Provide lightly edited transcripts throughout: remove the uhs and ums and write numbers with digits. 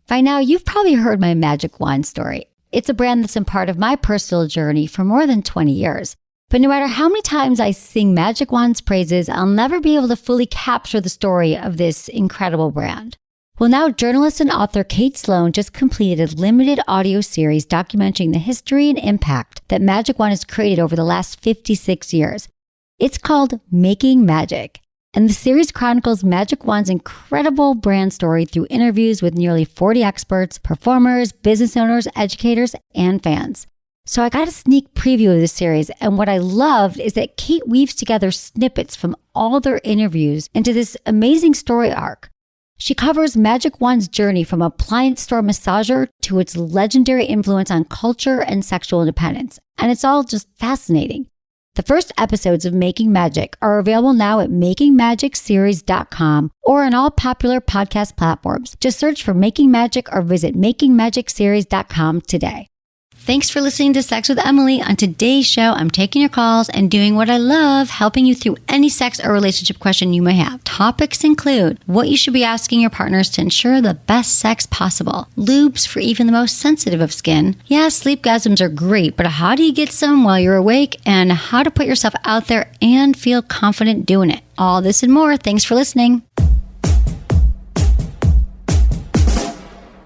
By now, you've probably heard my magic wand story. It's a brand that's been part of my personal journey for more than 20 years. But no matter how many times I sing Magic Wand's praises, I'll never be able to fully capture the story of this incredible brand. Well, now journalist and author Kate Sloan just completed a limited audio series documenting the history and impact that Magic Wand has created over the last 56 years. It's called Making Magic. And the series chronicles Magic Wand's incredible brand story through interviews with nearly 40 experts, performers, business owners, educators, and fans. So I got a sneak preview of this series, and what I loved is that Kate weaves together snippets from all their interviews into this amazing story arc. She covers Magic Wand's journey from appliance store massager to its legendary influence on culture and sexual independence, and it's all just fascinating. The first episodes of Making Magic are available now at makingmagicseries.com or on all popular podcast platforms. Just search for Making Magic or visit makingmagicseries.com today. Thanks for listening to Sex with Emily. On today's show, I'm taking your calls and doing what I love, helping you through any sex or relationship question you may have. Topics include what you should be asking your partners to ensure the best sex possible, lubes for even the most sensitive of skin. Yeah, sleepgasms are great, but how do you get some while you're awake, and how to put yourself out there and feel confident doing it. All this and more. Thanks for listening.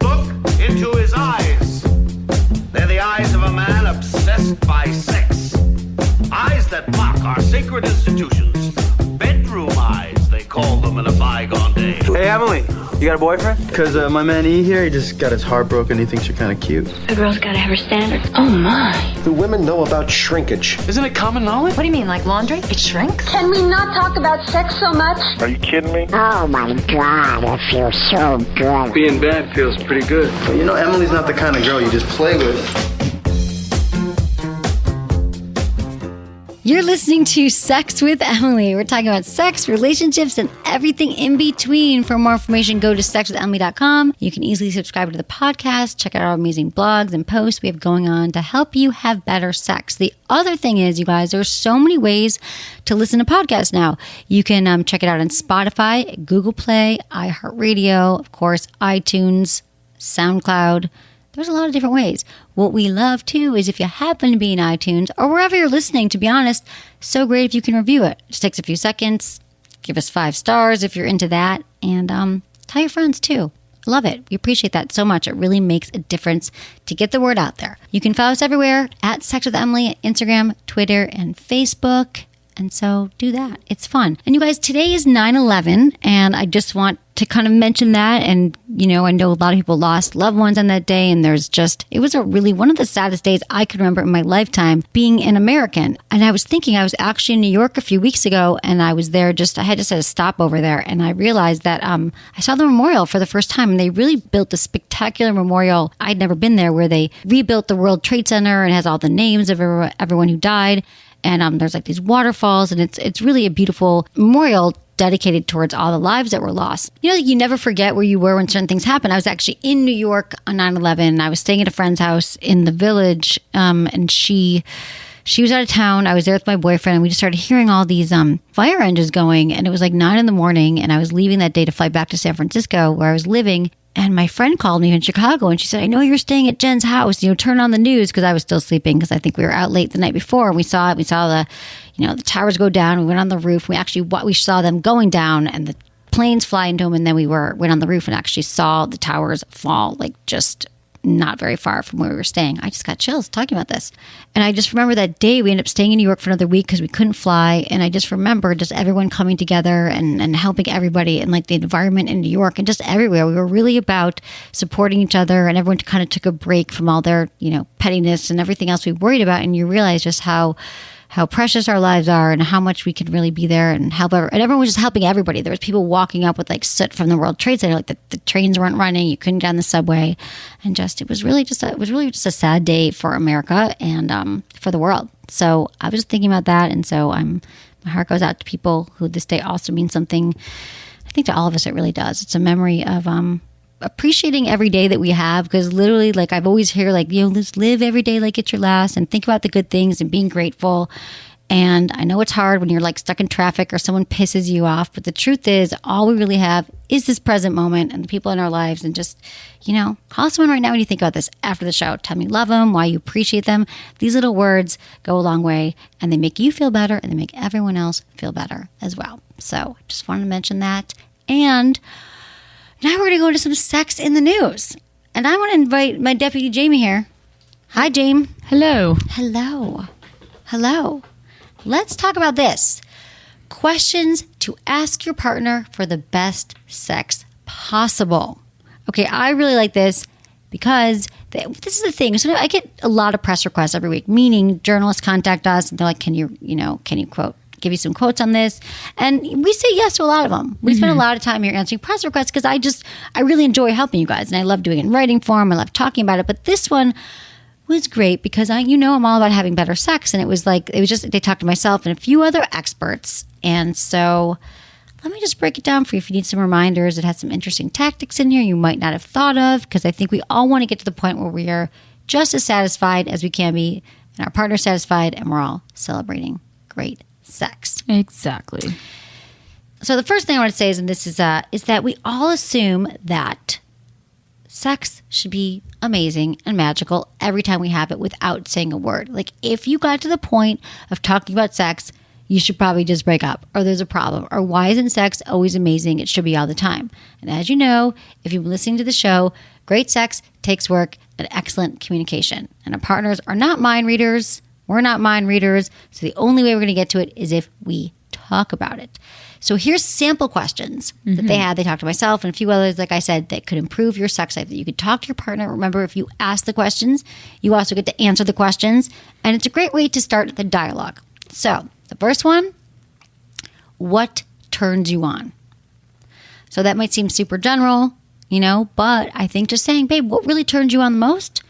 Look into his eyes. They're the eyes of a man obsessed by sex. Eyes that mock our sacred institutions. Bedroom eyes, they call them in a bygone day. Hey, Emily, you got a boyfriend? Because my man E here, he just got his heart broken. He thinks you're kind of cute. A girl's gotta have her standards. Oh, my. Do women know about shrinkage? Isn't it common knowledge? What do you mean, like laundry? It shrinks? Can we not talk about sex so much? Are you kidding me? Oh my God, it feels so good. Being bad feels pretty good. But you know, Emily's not the kind of girl you just play with. You're listening to Sex with Emily. We're talking about sex, relationships, and everything in between. For more information, go to sexwithemily.com. You can easily subscribe to the podcast, check out our amazing blogs and posts we have going on to help you have better sex. The other thing is, you guys, there's so many ways to listen to podcasts now. You can check it out on Spotify, Google Play, iHeartRadio, of course, iTunes, SoundCloud. There's a lot of different ways. What we love, too, is if you happen to be in iTunes or wherever you're listening, to be honest, so great if you can review it. It just takes a few seconds. Give us 5 stars if you're into that. And tell your friends, too. I love it. We appreciate that so much. It really makes a difference to get the word out there. You can follow us everywhere at Sex with Emily, Instagram, Twitter, and Facebook. And so do that. It's fun. And you guys, today is 9/11, and I just want to kind of mention that. And, you know, I know a lot of people lost loved ones on that day, and it was one of the saddest days I could remember in my lifetime being an American. And I was thinking, I was actually in New York a few weeks ago, and I was there I had a stop over there, and I realized that I saw the memorial for the first time, and they really built a spectacular memorial. I'd never been there, where they rebuilt the World Trade Center and has all the names of everyone who died. And there's like these waterfalls, and it's really a beautiful memorial dedicated towards all the lives that were lost. You know, you never forget where you were when certain things happen. I was actually in New York on 9/11. I was staying at a friend's house in the Village, and she was out of town. I was there with my boyfriend, and we just started hearing all these fire engines going, and it was like 9 a.m, and I was leaving that day to fly back to San Francisco, where I was living. And my friend called me in Chicago, and she said, I know you're staying at Jen's house. Turn on the news, because I was still sleeping, because I think we were out late the night before. And we saw it. We saw the towers go down. We went on the roof. We saw them going down, and the planes fly into them. And then we went on the roof and actually saw the towers fall, like just not very far from where we were staying. I just got chills talking about this. And I just remember that day we ended up staying in New York for another week because we couldn't fly. And I just remember just everyone coming together and helping everybody, and like the environment in New York and just everywhere. We were really about supporting each other, and everyone kind of took a break from all their, pettiness and everything else we worried about. And you realize just how precious our lives are, and how much we can really be there and help. And everyone was just helping everybody. There was people walking up with like soot from the World Trade Center, like the trains weren't running, you couldn't get on the subway, and it was really just a sad day for America and for the world. So I was just thinking about that, and so my heart goes out to people who this day also means something. I think to all of us it really does. It's a memory of appreciating every day that we have, because literally, like I've always heard, like, just live every day like it's your last, and think about the good things and being grateful. And I know it's hard when you're like stuck in traffic or someone pisses you off, but the truth is all we really have is this present moment and the people in our lives. And just, call someone right now when you think about this after the show. Tell me you love them, why you appreciate them. These little words go a long way, and they make you feel better and they make everyone else feel better as well. So just wanted to mention that. And now we're going to go into some sex in the news. And I want to invite my deputy Jamie here. Hi, Jamie. Hello. Hello. Hello. Let's talk about this. Questions to ask your partner for the best sex possible. Okay, I really like this because this is the thing. So I get a lot of press requests every week, meaning journalists contact us and they're like, can you quote, give you some quotes on this? And we say yes to a lot of them. We spend a lot of time here answering press requests because I really enjoy helping you guys and I love doing it in writing form. I love talking about it. But this one was great because I'm all about having better sex. And it was just, they talked to myself and a few other experts. And so let me just break it down for you if you need some reminders. It has some interesting tactics in here you might not have thought of, because I think we all want to get to the point where we are just as satisfied as we can be and our partner's satisfied and we're all celebrating great sex. Exactly. So the first thing I want to say is that we all assume that sex should be amazing and magical every time we have it without saying a word. Like if you got to the point of talking about sex, you should probably just break up, or there's a problem, or why isn't sex always amazing? It should be all the time. And as you know, if you've been listening to the show, great sex takes work and excellent communication. And our partners are not mind readers. We're not mind readers. So the only way we're going to get to it is if we talk about it. So here's sample questions that they had. They talked to myself and a few others, like I said, that could improve your sex life, that you could talk to your partner. Remember, if you ask the questions, you also get to answer the questions. And it's a great way to start the dialogue. So the first one, what turns you on? So that might seem super general, but I think just saying, babe, what really turns you on the most?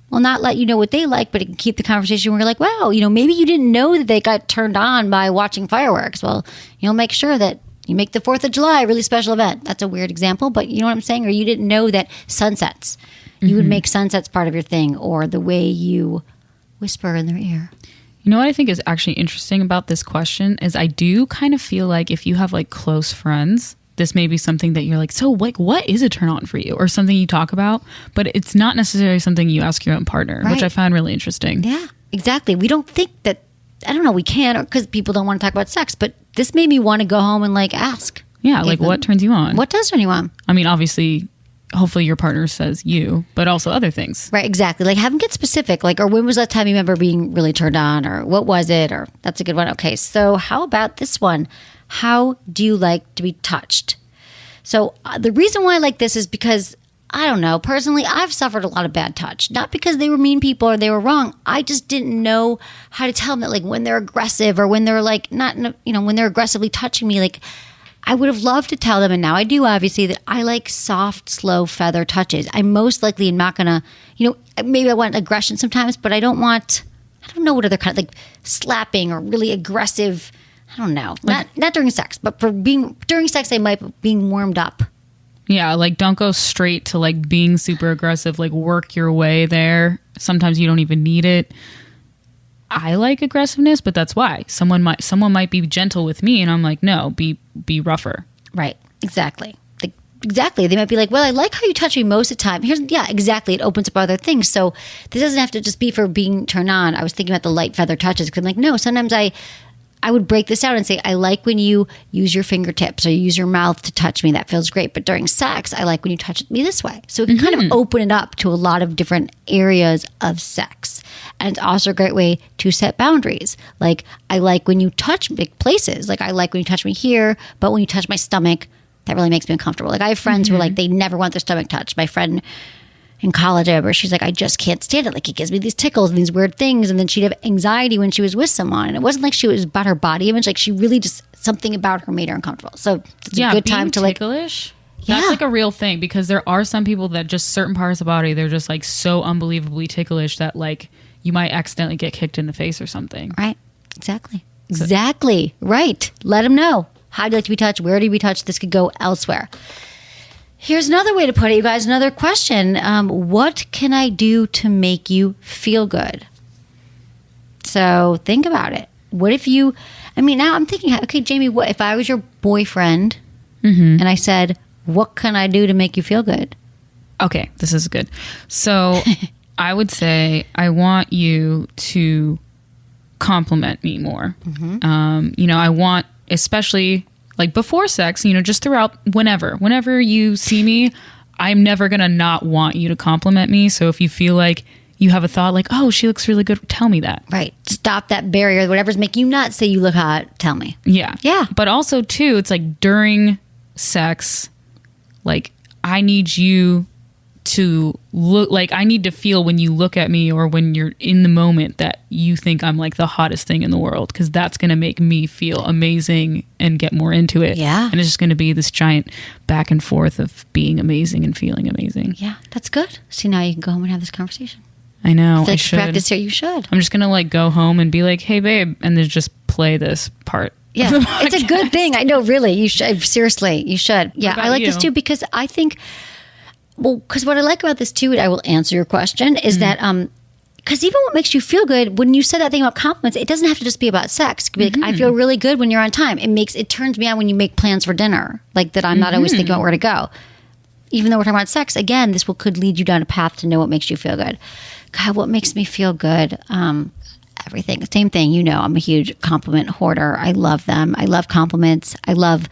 Will not let you know what they like, but it can keep the conversation where you're like, wow, maybe you didn't know that they got turned on by watching fireworks. Well, you'll make sure that you make the 4th of July a really special event. That's a weird example, but you know what I'm saying? Or you didn't know that sunsets, you would make sunsets part of your thing, or the way you whisper in their ear. You know what I think is actually interesting about this question is I do kind of feel like if you have like close friends, this may be something that you're like, so like, what is a turn on for you? Or something you talk about, but it's not necessarily something you ask your own partner, which I find really interesting. Yeah, exactly. We don't think that, I don't know, we can, or because people don't want to talk about sex, but this made me want to go home and like ask. Yeah, like what turns you on? What does turn you on? I mean, obviously, hopefully your partner says you, but also other things. Right, exactly. Like have them get specific, like, or when was that time you remember being really turned on, or what was it, or that's a good one. Okay, so how about this one? How do you like to be touched? So the reason why I like this is because, I don't know, personally, I've suffered a lot of bad touch. Not because they were mean people or they were wrong. I just didn't know how to tell them that, like, when they're aggressive or when they're, like, not, when they're aggressively touching me, like, I would have loved to tell them, and now I do, obviously, that I like soft, slow feather touches. I most likely am not going to, maybe I want aggression sometimes, but I don't know what other kind of, like, slapping or really aggressive. I don't know. Like, not during sex, but during sex, I might be being warmed up. Yeah, like don't go straight to like being super aggressive, like work your way there. Sometimes you don't even need it. I like aggressiveness, but that's why. Someone might be gentle with me and I'm like, no, be rougher. Right. Exactly. Exactly. They might be like, well, I like how you touch me most of the time. Exactly. It opens up other things. So this doesn't have to just be for being turned on. I was thinking about the light feather touches because I'm like, no, sometimes I would break this out and say, I like when you use your fingertips or you use your mouth to touch me. That feels great. But during sex, I like when you touch me this way. So it can kind of open it up to a lot of different areas of sex. And it's also a great way to set boundaries. Like, I like when you touch big places. Like, I like when you touch me here, but when you touch my stomach, that really makes me uncomfortable. Like, I have friends who are like, they never want their stomach touched. My friend in college, she's like, I just can't stand it. Like, it gives me these tickles and these weird things. And then she'd have anxiety when she was with someone. And it wasn't like she was about her body image. Like, she really just, something about her made her uncomfortable. So it's a good time to like. Ticklish, that's like a real thing because there are some people that just certain parts of the body, they're just like so unbelievably ticklish that like you might accidentally get kicked in the face or something. Right. Exactly. Exactly. Right. Let them know. How do you like to be touched? Where do you be touched? This could go elsewhere. Here's another way to put it, you guys. Another question. What can I do to make you feel good? So think about it. what if you, I mean, now I'm thinking, okay, Jamie, what if I was your boyfriend and I said, what can I do to make you feel good? Okay, this is good. So I would say I want you to compliment me more. You know, I want, especially like before sex, you know, just throughout, whenever you see me, I'm never going to not want you to compliment me. So if you feel like you have a thought like, oh, she looks really good, tell me that. Right. Stop that barrier. Whatever's making you not say you look hot, tell me. Yeah. Yeah. But also too, it's like during sex, like I need you to look, like I need to feel when you look at me or when you're in the moment that you think I'm like the hottest thing in the world, because that's going to make me feel amazing and get more into it. Yeah. And it's just going to be this giant back and forth of being amazing and feeling amazing. Yeah, that's good. See, now you can go home and have this conversation. I know. I I should should practice here. You should. I'm just going to like go home and be like, hey babe, and then just play this part. Yeah, it's a good thing. I know, really. You should. Seriously, you should. Yeah, about I like this you? too because I think, well, because what I like about this too, and I will answer your question, is that, because even what makes you feel good, when you said that thing about compliments, it doesn't have to just be about sex. It could be like, I feel really good when you're on time. It turns me on when you make plans for dinner, like that I'm not always thinking about where to go. Even though we're talking about sex, again, this could lead you down a path to know what makes you feel good. God, what makes me feel good? Everything. Same thing. You know, I'm a huge compliment hoarder. I love them. I love compliments. I love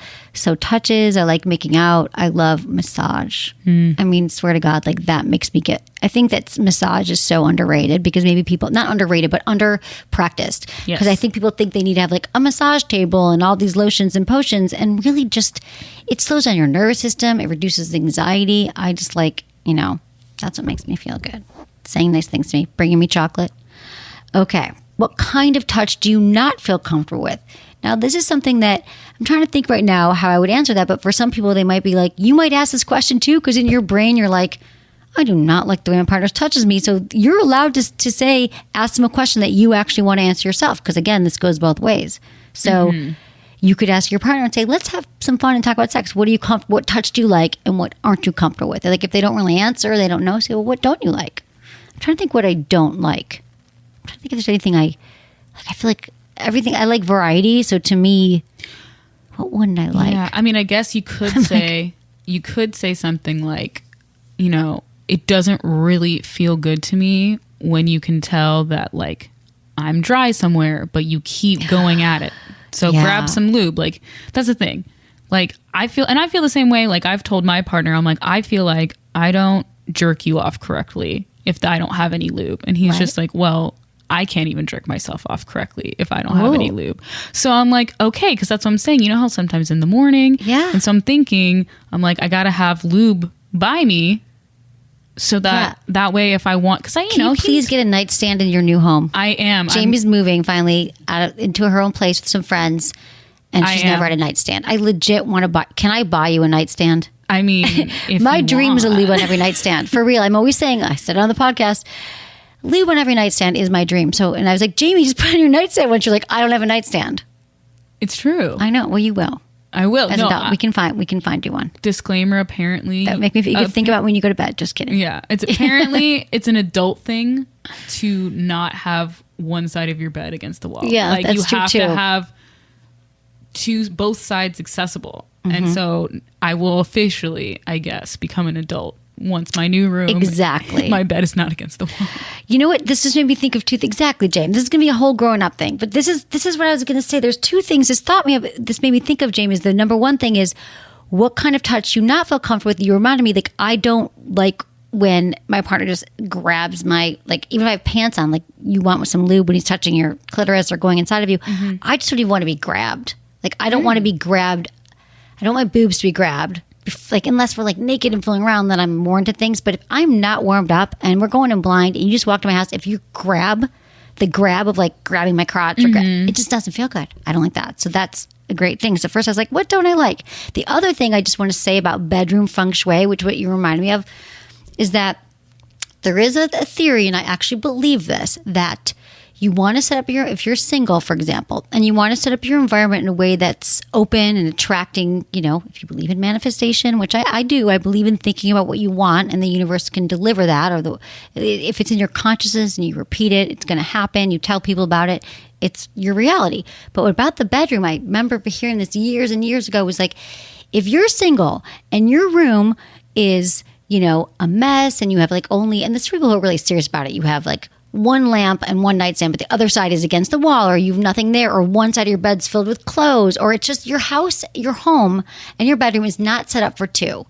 touches. I like making out. I love massage. I mean, swear to God, like that makes me get, I think that massage is so underrated because maybe people, not underrated, but under practiced. Yes. Because I think people think they need to have like a massage table and all these lotions and potions, and really just, it slows down your nervous system. It reduces anxiety. I just like, you know, that's what makes me feel good. Saying nice things to me, bringing me chocolate. Okay, what kind of touch do you not feel comfortable with? Now, this is something that I'm trying to think right now how I would answer that, but for some people, they might be like, you might ask this question too, because in your brain, you're like, I do not like the way my partner touches me. So you're allowed to say, ask them a question that you actually want to answer yourself, because again, this goes both ways. So you could ask your partner and say, let's have some fun and talk about sex. What touch do you like and what aren't you comfortable with? Like if they don't really answer, they don't know, say, well, what don't you like? I'm trying to think what I don't like. I'm trying to think if there's anything I feel like everything, I like variety. So to me, what wouldn't I like? Yeah, I mean, I guess you could say, you could say something like, you know, it doesn't really feel good to me when you can tell that like I'm dry somewhere, but you keep going at it. So grab some lube. Like that's the thing. Like I feel the same way. Like I've told my partner, I'm like, I feel like I don't jerk you off correctly if I don't have any lube. And he's just like, well, I can't even jerk myself off correctly if I don't have any lube. So I'm like, okay, because that's what I'm saying. You know how sometimes in the morning, and so I'm thinking, I'm like, I gotta have lube by me, so that that way if I want, because Can you please get a nightstand in your new home? I am. Jamie's moving finally into her own place with some friends, and she's never had a nightstand. I legit want to buy. Can I buy you a nightstand? I mean, if my you dream want. is a lube on every nightstand. For real. I'm always saying, I said it on the podcast, lube on every nightstand is my dream. So, and I was like, Jamie, just put it on your nightstand. Once you're like, I don't have a nightstand. It's true. I know. Well, you will. I will. As No, an adult, we can find you one. disclaimer. Apparently, That make me. You can think about when you go to bed. Just kidding. Yeah, it's apparently it's an adult thing to not have one side of your bed against the wall. Yeah, like that's you true have too. to have both sides accessible. And so I will officially, I guess, become an adult once my new room. Exactly. My bed is not against the wall. You know what? This just made me think of two things. Exactly, James. This is going to be a whole growing up thing. But this is what I was going to say. There's two things. This made me think of, James. The number one thing is what kind of touch you not feel comfortable with. You reminded me, like, I don't like when my partner just grabs my, like, even if I have pants on, like you want with some lube when he's touching your clitoris or going inside of you. I just don't even want to be grabbed. Like, I don't want to be grabbed. I don't want my boobs to be grabbed. Like, unless we're like naked and fooling around, then I'm more into things. But if I'm not warmed up and we're going in blind and you just walk to my house, if you grab of like grabbing my crotch, or it just doesn't feel good. I don't like that. So that's a great thing. So first I was like, what don't I like? The other thing I just want to say about bedroom feng shui, which what you reminded me of, is that there is a theory, and I actually believe this, that you want to set up if you're single, for example, and you want to set up your environment in a way that's open and attracting, you know, if you believe in manifestation, which I do, I believe in thinking about what you want and the universe can deliver that, or if it's in your consciousness and you repeat it, it's going to happen. You tell people about it, It's your reality. But what about the bedroom? I remember hearing this years and years ago, was like, if you're single and your room is, a mess, and you have like only, and this people who are really serious about it, you have like one lamp and one nightstand, but the other side is against the wall, or you have nothing there, or one side of your bed's filled with clothes, or it's just your house, your home, and your bedroom is not set up for two,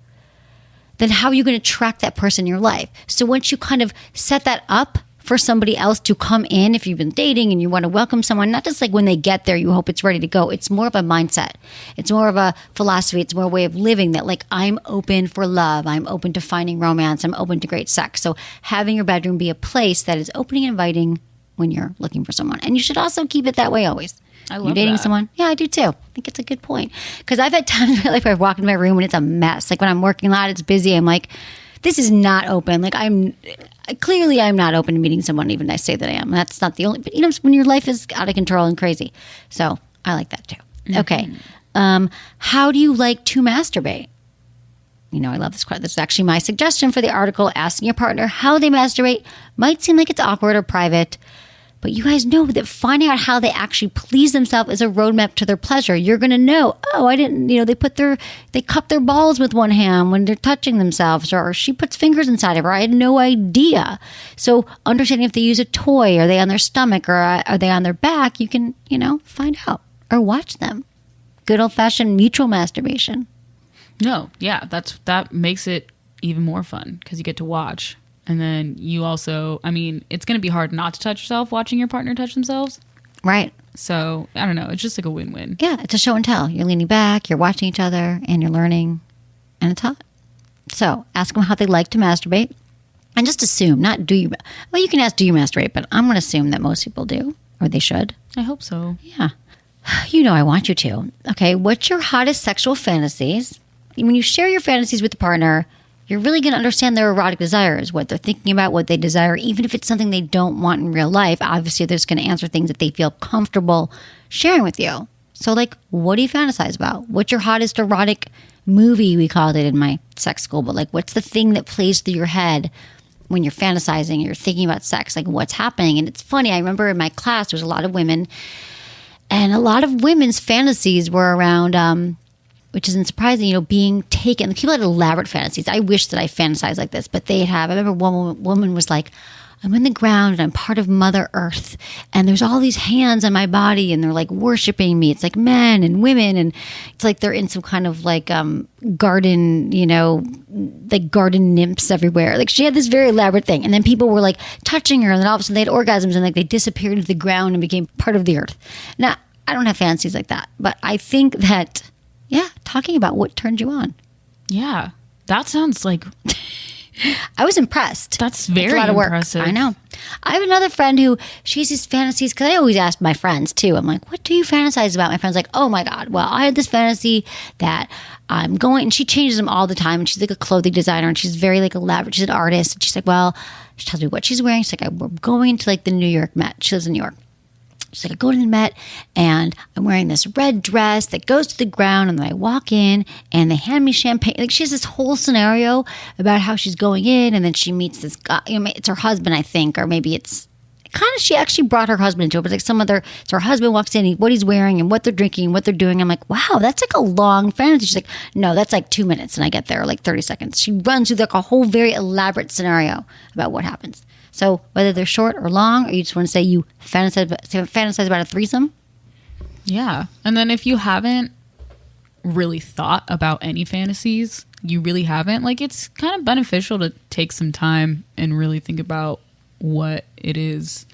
then how are you going to track that person in your life? So once you kind of set that up for somebody else to come in, if you've been dating and you want to welcome someone, not just like when they get there, you hope it's ready to go. It's more of a mindset. It's more of a philosophy. It's more a way of living that like, I'm open for love. I'm open to finding romance. I'm open to great sex. So having your bedroom be a place that is opening and inviting when you're looking for someone. And you should also keep it that way always. I love You're dating that. someone? Yeah, I do too. I think it's a good point. Because I've had times in my life where I walk into my room and it's a mess. Like when I'm working a lot, it's busy. I'm like, this is not open. Like I'm not open to meeting someone, even if I say that I am. That's not the only, but when your life is out of control and crazy. So I like that too. Mm-hmm. Okay. How do you like to masturbate? I love this question. This is actually my suggestion for the article. Asking your partner how they masturbate might seem like it's awkward or private, but you guys know that finding out how they actually please themselves is a roadmap to their pleasure. You're going to know, I didn't, they cup their balls with one hand when they're touching themselves, or she puts fingers inside of her. I had no idea. So understanding if they use a toy, are they on their stomach, or are they on their back, you can, find out or watch them. Good old fashioned mutual masturbation. No, yeah, that makes it even more fun because you get to watch. And then you also, it's going to be hard not to touch yourself watching your partner touch themselves. Right. So, I don't know. It's just like a win-win. Yeah, it's a show and tell. You're leaning back, you're watching each other, and you're learning, and it's hot. So, ask them how they like to masturbate. And just assume, not do you... Well, you can ask, do you masturbate? But I'm going to assume that most people do, or they should. I hope so. Yeah. I want you to. Okay, what's your hottest sexual fantasies? When you share your fantasies with the partner, you're really going to understand their erotic desires, what they're thinking about, what they desire, even if it's something they don't want in real life. Obviously, they're just going to answer things that they feel comfortable sharing with you. So, like, what do you fantasize about? What's your hottest erotic movie? We called it in my sex school. But, like, what's the thing that plays through your head when you're fantasizing, you're thinking about sex? Like, what's happening? And it's funny. I remember in my class, there was a lot of women. And a lot of women's fantasies were around... which isn't surprising, being taken. People had elaborate fantasies. I wish that I fantasized like this, but they have. I remember one woman was like, I'm in the ground and I'm part of Mother Earth. And there's all these hands on my body and they're like worshiping me. It's like men and women. And it's like they're in some kind of like garden, like garden nymphs everywhere. Like she had this very elaborate thing. And then people were like touching her. And then all of a sudden they had orgasms and like they disappeared into the ground and became part of the earth. Now, I don't have fantasies like that. But I think that... Yeah, talking about what turned you on. Yeah, that sounds like... I was impressed. That's very a lot of work. impressive. I know. I have another friend who, she has these fantasies, because I always ask my friends too. I'm like, what do you fantasize about? My friend's like, oh my God, well, I had this fantasy that I'm going, and she changes them all the time. And she's like a clothing designer, and she's very like elaborate. She's an artist. And she's like, well, she tells me what she's wearing. She's like, we're going to like the New York Met. She lives in New York. She's like, I go to the Met and I'm wearing this red dress that goes to the ground, and then I walk in and they hand me champagne. Like she has this whole scenario about how she's going in, and then she meets this guy. It's her husband, I think, or maybe it's kind of, she actually brought her husband into it, but like so her husband walks in, what he's wearing and what they're drinking and what they're doing. I'm like, wow, that's like a long fantasy. She's like, no, that's like 2 minutes and I get there, like 30 seconds. She runs through like a whole very elaborate scenario about what happens. So whether they're short or long, or you just want to say you fantasize about a threesome. Yeah. And then if you haven't really thought about any fantasies, you really haven't, like it's kind of beneficial to take some time and really think about what it is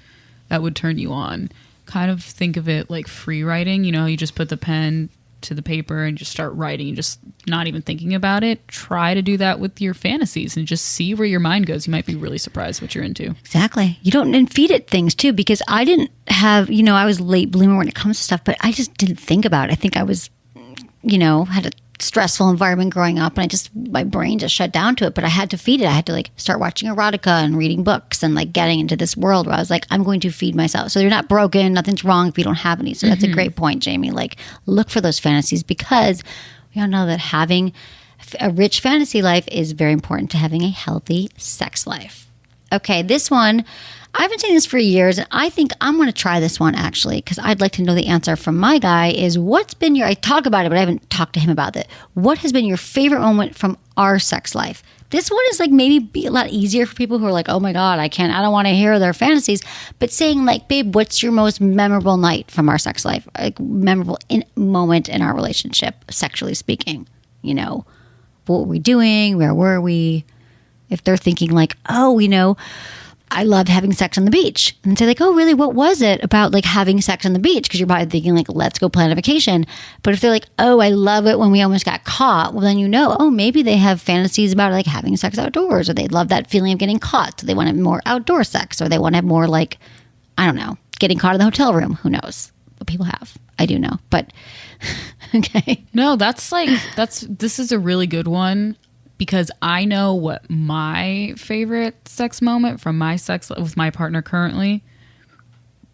that would turn you on. Kind of think of it like free writing. You just put the pen to the paper and just start writing and just not even thinking about it. Try to do that with your fantasies and just see where your mind goes. You might be really surprised what you're into. Exactly. You don't, and feed it things too, because I didn't have, I was late bloomer when it comes to stuff, but I just didn't think about it. I think I was, had a stressful environment growing up, and my brain just shut down to it, but I had to feed it. I had to like start watching erotica and reading books and like getting into this world where I was like, I'm going to feed myself. So you're not broken. Nothing's wrong if you don't have any. So that's a great point, Jamie. Like look for those fantasies, because we all know that having a rich fantasy life is very important to having a healthy sex life. Okay, this one, I've been saying this for years, and I think I'm going to try this one actually, because I'd like to know the answer from my guy is I talk about it, but I haven't talked to him about it. What has been your favorite moment from our sex life? This one is like maybe be a lot easier for people who are like, oh my God, I don't want to hear their fantasies. But saying like, babe, what's your most memorable night from our sex life? Like memorable moment in our relationship, sexually speaking, what were we doing? Where were we? If they're thinking like, oh, I loved having sex on the beach. And say like, oh, really? What was it about like having sex on the beach? Because you're probably thinking like, let's go plan a vacation. But if they're like, oh, I love it when we almost got caught. Well, then oh, maybe they have fantasies about like having sex outdoors, or they love that feeling of getting caught. So they want to have more outdoor sex, or they want to have more like, I don't know, getting caught in the hotel room. Who knows what people have? I do know, but okay. No, this is a really good one. Because I know what my favorite sex moment from my sex with my partner currently,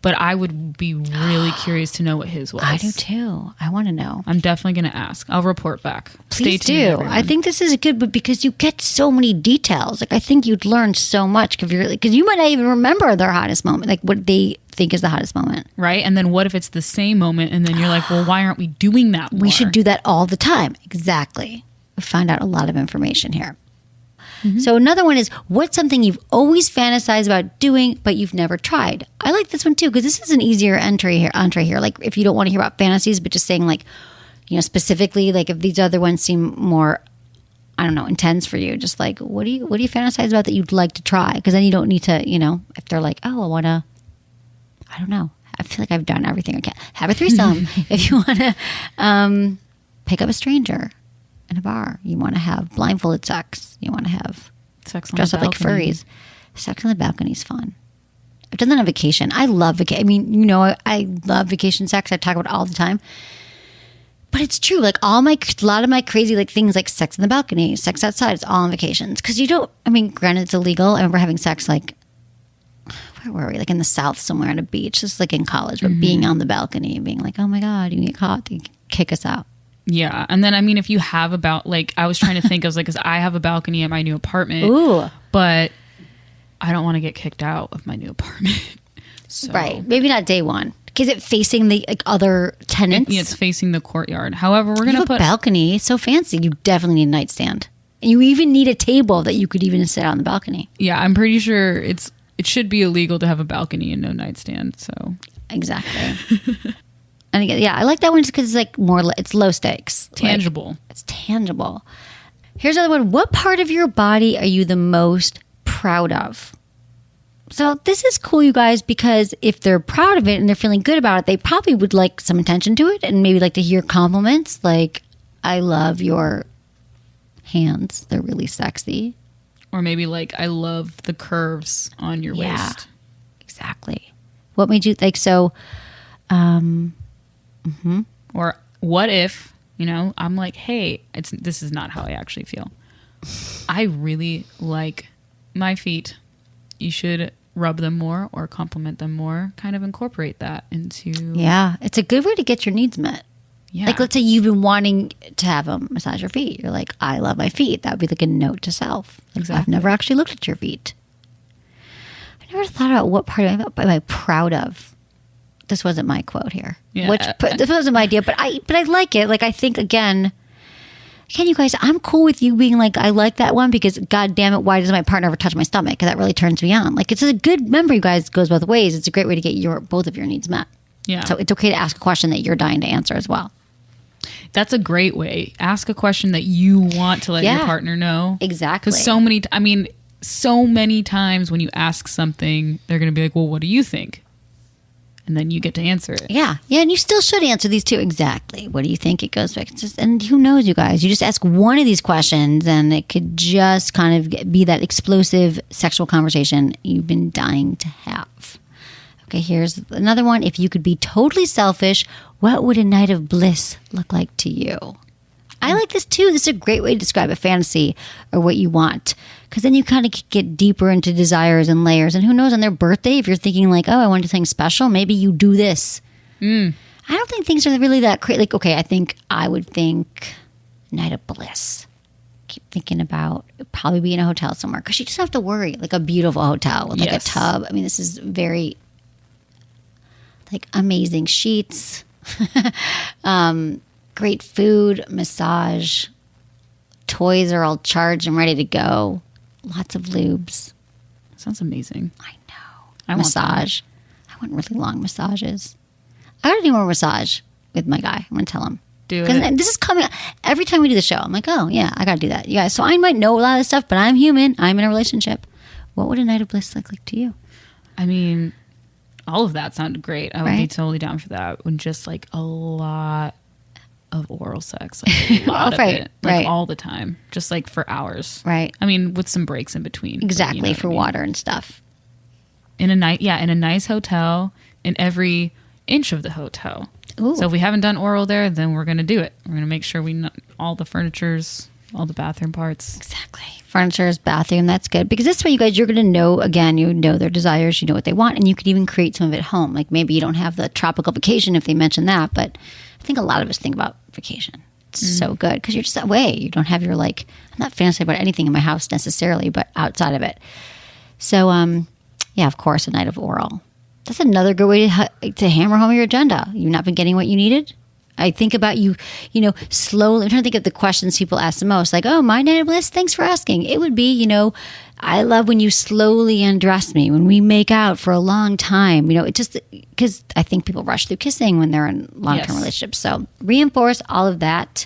but I would be really curious to know what his was. I do too. I want to know. I'm definitely going to ask. I'll report back. Please Stay tuned, do. everyone. I think this is good, but because you get so many details. Like I think you'd learn so much because you might not even remember their hottest moment, like what they think is the hottest moment. Right? And then what if it's the same moment, and then you're like, well, why aren't we doing that more? We should do that all the time. Exactly. We find out a lot of information here. Mm-hmm. So another one is, what's something you've always fantasized about doing, but you've never tried? I like this one too, because this is an easier entree here. Like if you don't want to hear about fantasies, but just saying like, specifically, like if these other ones seem more, I don't know, intense for you, just like, what do you fantasize about that you'd like to try? Because then you don't need to, if they're like, oh, I don't know. I feel like I've done everything I can. Have a threesome. If you want to pick up a stranger in a bar, you want to have blindfolded sex, you want to have sex on dress the up like balcony. furries. Sex on the balcony is fun. I've done that on vacation. I love vacation. I mean, I love vacation sex. I talk about it all the time. But it's true. Like a lot of my crazy like things like sex on the balcony, sex outside, it's all on vacations. Because granted it's illegal. I remember having sex like, where were we? Like in the South somewhere on a beach, just like in college, but being on the balcony and being like, oh my God, you can get caught, they can kick us out. Yeah. And then, if you have I was trying to think, I was like, because I have a balcony at my new apartment. Ooh. But I don't want to get kicked out of my new apartment. So. Right. Maybe not day one. Is it facing the other tenants? It's facing the courtyard. However, we're going to put a balcony. It's so fancy. You definitely need a nightstand. And you even need a table that you could even sit on the balcony. Yeah, I'm pretty sure it should be illegal to have a balcony and no nightstand. So exactly. And again, yeah, I like that one just because it's like it's low stakes. Tangible. It's tangible. Here's another one. What part of your body are you the most proud of? So this is cool, you guys, because if they're proud of it and they're feeling good about it, they probably would like some attention to it and maybe like to hear compliments like, I love your hands. They're really sexy. Or maybe like, I love the curves on your waist. Exactly. What made you like so... Or what if, I'm like, hey, this is not how I actually feel. I really like my feet. You should rub them more or compliment them more. Kind of incorporate that into... Yeah, it's a good way to get your needs met. Yeah. Like, let's say you've been wanting to have them massage your feet. You're like, I love my feet. That would be like a note to self. Exactly. I've never actually looked at your feet. I never thought about what part am I proud of. This wasn't my quote here. Yeah. This wasn't my idea, but I like it. Like, I think again, you guys, I'm cool with you being like, I like that one because God damn it, why doesn't my partner ever touch my stomach? Because that really turns me on. Like, it's a good memory, you guys, goes both ways. It's a great way to get both of your needs met. Yeah. So it's okay to ask a question that you're dying to answer as well. That's a great way. Ask a question that you want to let your partner know. Exactly. Because so many times when you ask something, they're going to be like, well, what do you think? And then you get to answer it. Yeah. Yeah. And you still should answer these too. Exactly. What do you think? It goes back. And who knows, you guys? You just ask one of these questions and it could just kind of be that explosive sexual conversation you've been dying to have. Okay, here's another one. If you could be totally selfish, what would a night of bliss look like to you? I like this too. This is a great way to describe a fantasy or what you want. Because then you kind of get deeper into desires and layers. And who knows, on their birthday, if you're thinking like, oh, I want to do something special, maybe you do this. I don't think things are really that crazy. Like, okay, I would think night of bliss. keep thinking about probably be in a hotel somewhere because you just have to worry, like a beautiful hotel with like a tub. I mean, this is very like amazing sheets, great food, massage, toys are all charged and ready to go, lots of lubes. Sounds amazing. I know. I Massage. I want really long massages. I gotta do more massage with my guy. I'm gonna tell him. Do Because it. this is coming every time we do the show. I'm like, oh yeah, I gotta do that, you guys. So I might know a lot of stuff, but I'm human. I'm in a relationship. What would a night of bliss look like to you? I mean, all of that sounded great. I would be Right? totally down for that. When just like a lot of oral sex, like a lot Right, of it, like right. all the time, just like for hours. Right. I mean, with some breaks in between. but you Exactly, know what for I mean. water and stuff. In a nice hotel, in every inch of the hotel. Ooh. So if we haven't done oral there, then we're gonna do it. We're gonna make sure we know all the furnitures, all the bathroom parts. Exactly. Furniture's bathroom, that's good. Because this way, you guys, you're going to know, again, you know their desires, you know what they want, and you could even create some of it at home. Like maybe you don't have the tropical vacation if they mention that, but I think a lot of us think about vacation. It's so good because you're just that way. You don't have your like, I'm not fantasy about anything in my house necessarily, but outside of it. So, yeah, of course, a night of oral. That's another good way to hammer home your agenda. You've not been getting what you needed. I think about you know, slowly. I'm trying to think of the questions people ask the most. Like, oh, my night of bliss, thanks for asking. It would be, you know, I love when you slowly undress me, when we make out for a long time. You know, it just, because I think people rush through kissing when they're in long-term relationships. So reinforce all of that.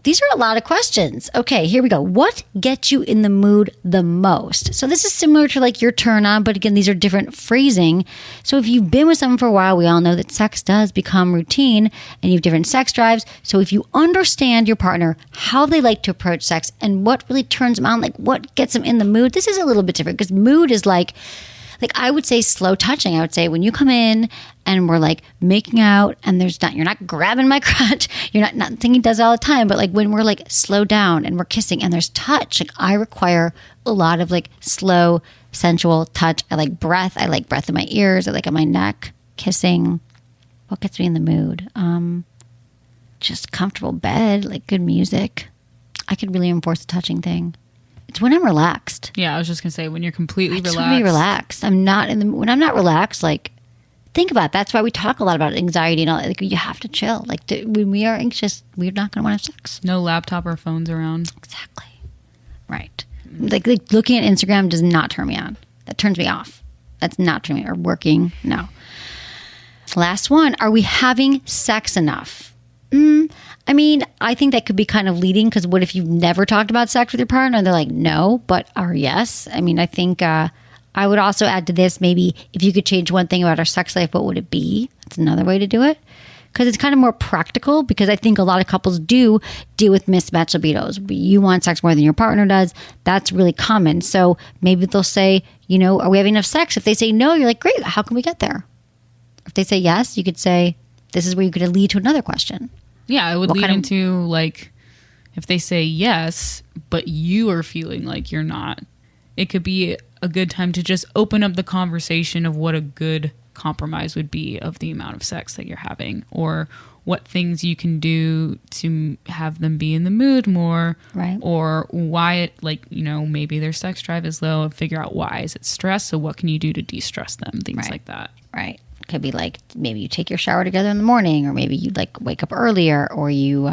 These are a lot of questions. Okay, here we go. What gets you in the mood the most? So this is similar to like your turn on, but again, these are different phrasing. So if you've been with someone for a while, we all know that sex does become routine and you have different sex drives. So if you understand your partner, how they like to approach sex and what really turns them on, like what gets them in the mood, this is a little bit different because mood is like I would say slow touching. I would say when you come in and we're like making out and you're not grabbing my crotch. You're not thinking he does it all the time, but like when we're like slow down and we're kissing and there's touch, like I require a lot of like slow, sensual touch. I like breath. I like breath in my ears. I like on my neck, kissing. What gets me in the mood? Just comfortable bed, like good music. I could really enforce the touching thing. It's when I'm relaxed. Yeah, I was just gonna say when you're completely I just relaxed. want to be relaxed. When I'm not relaxed, like think about it. That's why we talk a lot about anxiety and all that. Like you have to chill. Like when we are anxious, we're not going to want to have sex. No laptop or phones around. Exactly. Right. Like looking at Instagram does not turn me on. That turns me off. That's not turning me on. Or working. No. Last one. Are we having sex enough? I mean, I think that could be kind of leading because what if you've never talked about sex with your partner and they're like, no, but or yes? I mean, I think I would also add to this, maybe if you could change one thing about our sex life, what would it be? That's another way to do it. Because it's kind of more practical because I think a lot of couples do deal with mismatched libidos. You want sex more than your partner does. That's really common. So maybe they'll say, you know, are we having enough sex? If they say no, you're like, great, how can we get there? If they say yes, you could say, this is where you could lead to another question. Yeah, it would What lead kind of- into like if they say yes, but you are feeling like you're not, it could be a good time to just open up the conversation of what a good compromise would be of the amount of sex that you're having or what things you can do to have them be in the mood more. Right. Or why it, like, you know, maybe their sex drive is low and figure out why. Is it stress? So what can you do to de-stress them? Things Right. like that. Right. Could be like maybe you take your shower together in the morning, or maybe you like wake up earlier, or you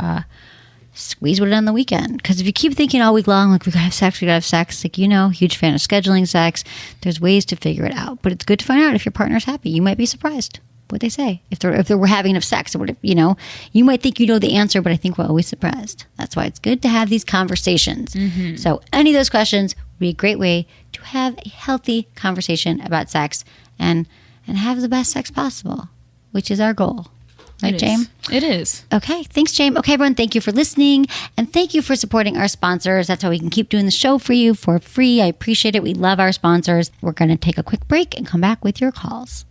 squeeze with it on the weekend. Because if you keep thinking all week long, like we gotta have sex, like, you know, huge fan of scheduling sex, there's ways to figure it out. But it's good to find out if your partner's happy. You might be surprised what they say if they're having enough sex, or what, you know, you might think you know the answer, but I think we're always surprised. That's why it's good to have these conversations. So any of those questions would be a great way to have a healthy conversation about sex and have the best sex possible, which is our goal. Right, It is. James? It is. Okay. Thanks, James. Okay, everyone, thank you for listening. And thank you for supporting our sponsors. That's how we can keep doing the show for you for free. I appreciate it. We love our sponsors. We're going to take a quick break and come back with your calls.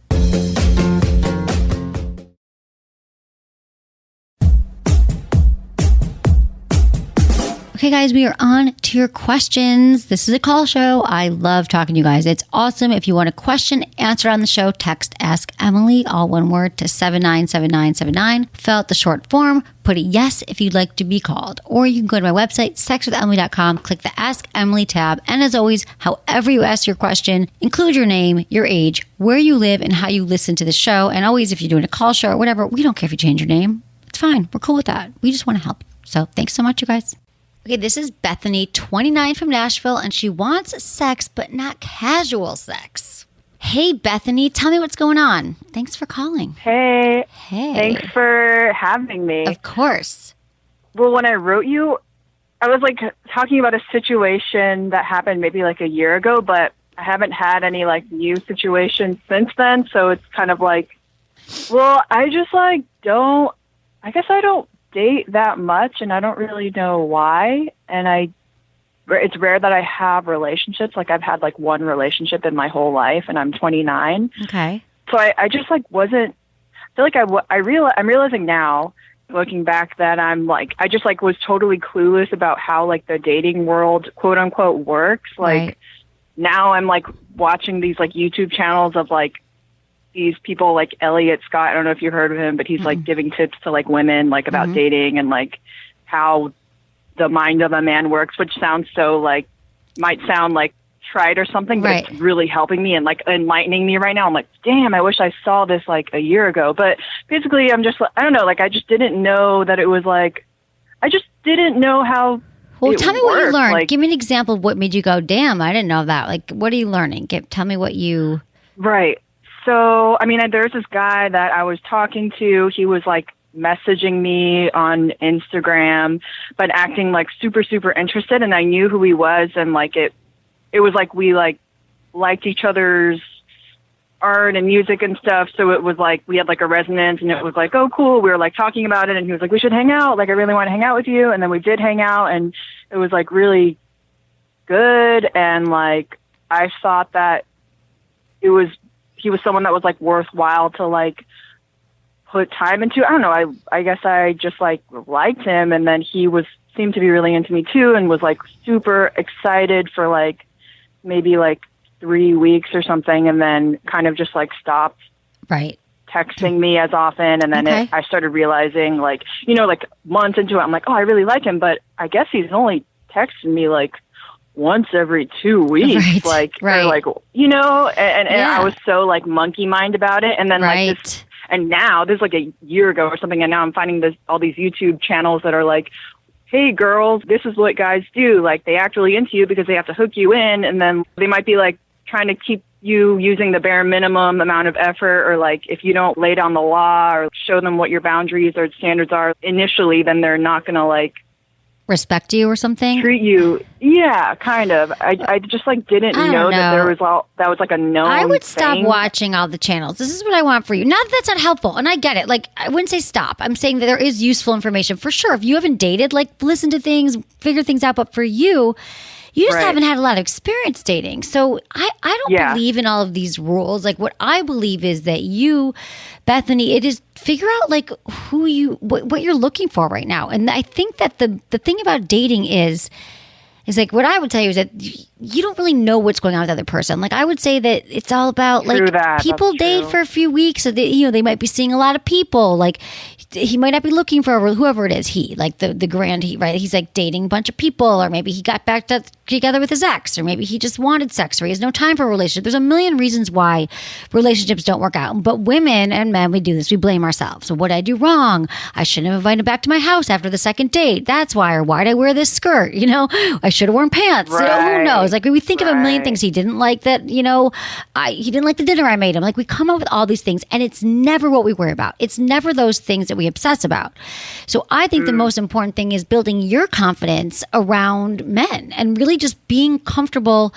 Okay, guys, we are on to your questions. This is a call show. I love talking to you guys. It's awesome. If you want a question answered on the show, text Ask Emily, all one word, to 797979. Fill out the short form. Put a yes if you'd like to be called. Or you can go to my website, sexwithemily.com, click the Ask Emily tab. And as always, however you ask your question, include your name, your age, where you live, and how you listen to the show. And always, if you're doing a call show or whatever, we don't care if you change your name. It's fine. We're cool with that. We just want to help you. So thanks so much, you guys. Okay, this is Bethany, 29 from Nashville, and she wants sex, but not casual sex. Hey, Bethany, tell me what's going on. Thanks for calling. Hey. Hey. Thanks for having me. Of course. Well, when I wrote you, I was like talking about a situation that happened maybe like a year ago, but I haven't had any like new situations since then. So it's kind of like, well, I just like I guess I don't date that much, and I don't really know why. And it's rare that I have relationships. Like I've had like one relationship in my whole life, and I'm 29. Okay. So I just like wasn't. I feel like I'm realizing now, looking back, that I just like was totally clueless about how like the dating world, quote unquote, works. Like Right. now I'm like watching these like YouTube channels of like these people like Elliot Scott. I don't know if you heard of him, but he's like giving tips to like women like about dating and like how the mind of a man works, which sounds so like might sound like trite or something, but Right. it's really helping me and like enlightening me right now. I'm like, damn, I wish I saw this like a year ago. But basically I'm just, I don't know, like I just didn't know that it was like, I just didn't know how. Well, it tell me what you worked. learned. Like, Give me an example of what made you go, damn, I didn't know that. Like, what are you learning? Tell me what you... right. So, I mean, there's this guy that I was talking to. He was like messaging me on Instagram, but acting like super, super interested. And I knew who he was. And like, it was like, we like liked each other's art and music and stuff. So it was like, we had like a resonance, and it was like, oh, cool. We were like talking about it, and he was like, we should hang out. Like, I really want to hang out with you. And then we did hang out, and it was like really good. And like, I thought that he was someone that was like worthwhile to like put time into. I don't know. I guess I just like liked him, and then he seemed to be really into me too, and was like super excited for like maybe like 3 weeks or something, and then kind of just like stopped Right. texting me as often. And then Okay. I started realizing like, you know, like months into it, I'm like, oh, I really like him, but I guess he's only texting me like once every 2 weeks, Right, like, right. or like, you know, and Yeah. I was so like monkey mind about it. And then Right. like this, and now this is like a year ago or something. And now I'm finding all these YouTube channels that are like, hey girls, this is what guys do. Like they act really into you because they have to hook you in. And then they might be like trying to keep you using the bare minimum amount of effort, or like if you don't lay down the law or show them what your boundaries or standards are initially, then they're not going to like Respect you or something? treat you. Yeah, kind of. I just like didn't I don't know that know. there was that was like a known I would stop thing. watching all the channels. This is what I want for you. Not that that's not helpful, and I get it. Like, I wouldn't say stop. I'm saying that there is useful information for sure. If you haven't dated, like, listen to things, figure things out. But for you, you just Right. haven't had a lot of experience dating. So I don't Yeah. believe in all of these rules. Like, what I believe is that you, Bethany, it is figure out like what you're looking for right now. And I think that the thing about dating is like what I would tell you is that you don't really know what's going on with the other person. Like I would say that it's all about True like that. people That's date true. for a few weeks, so they might be seeing a lot of people. Like he might not be looking for whoever it is. He like the grand he right. He's like dating a bunch of people, or maybe he got back together with his ex, or maybe he just wanted sex, or he has no time for a relationship. There's a million reasons why relationships don't work out. But women and men, we do this. We blame ourselves. So what did I do wrong? I shouldn't have invited him back to my house after the second date. That's why. Or why did I wear this skirt? You know, I should have worn pants. You know, who Right. knows? Like we think of a million Right. things he didn't like. That he didn't like the dinner I made him. Like we come up with all these things, and it's never what we worry about. It's never those things that we obsess about. So I think the most important thing is building your confidence around men and really just being comfortable,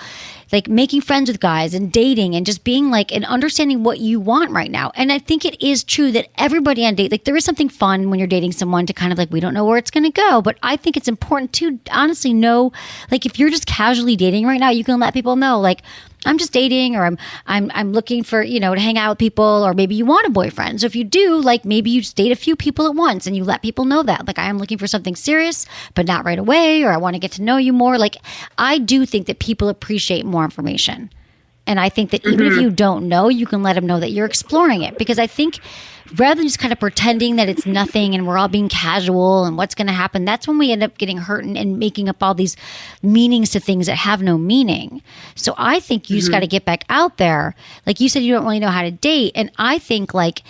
like making friends with guys and dating and just being like and understanding what you want right now. And I think it is true that everybody on date, like there is something fun when you're dating someone to kind of like, we don't know where it's going to go. But I think it's important to honestly know, like if you're just casually dating right now, you can let people know like, I'm just dating, or I'm looking for, to hang out with people, or maybe you want a boyfriend. So if you do, like, maybe you just date a few people at once and you let people know that, like, I am looking for something serious, but not right away, or I want to get to know you more. Like, I do think that people appreciate more information. And I think that even if you don't know, you can let them know that you're exploring it. Because I think rather than just kind of pretending that it's nothing and we're all being casual and what's going to happen, that's when we end up getting hurt and making up all these meanings to things that have no meaning. So I think you just got to get back out there. Like you said, you don't really know how to date. And I think, like,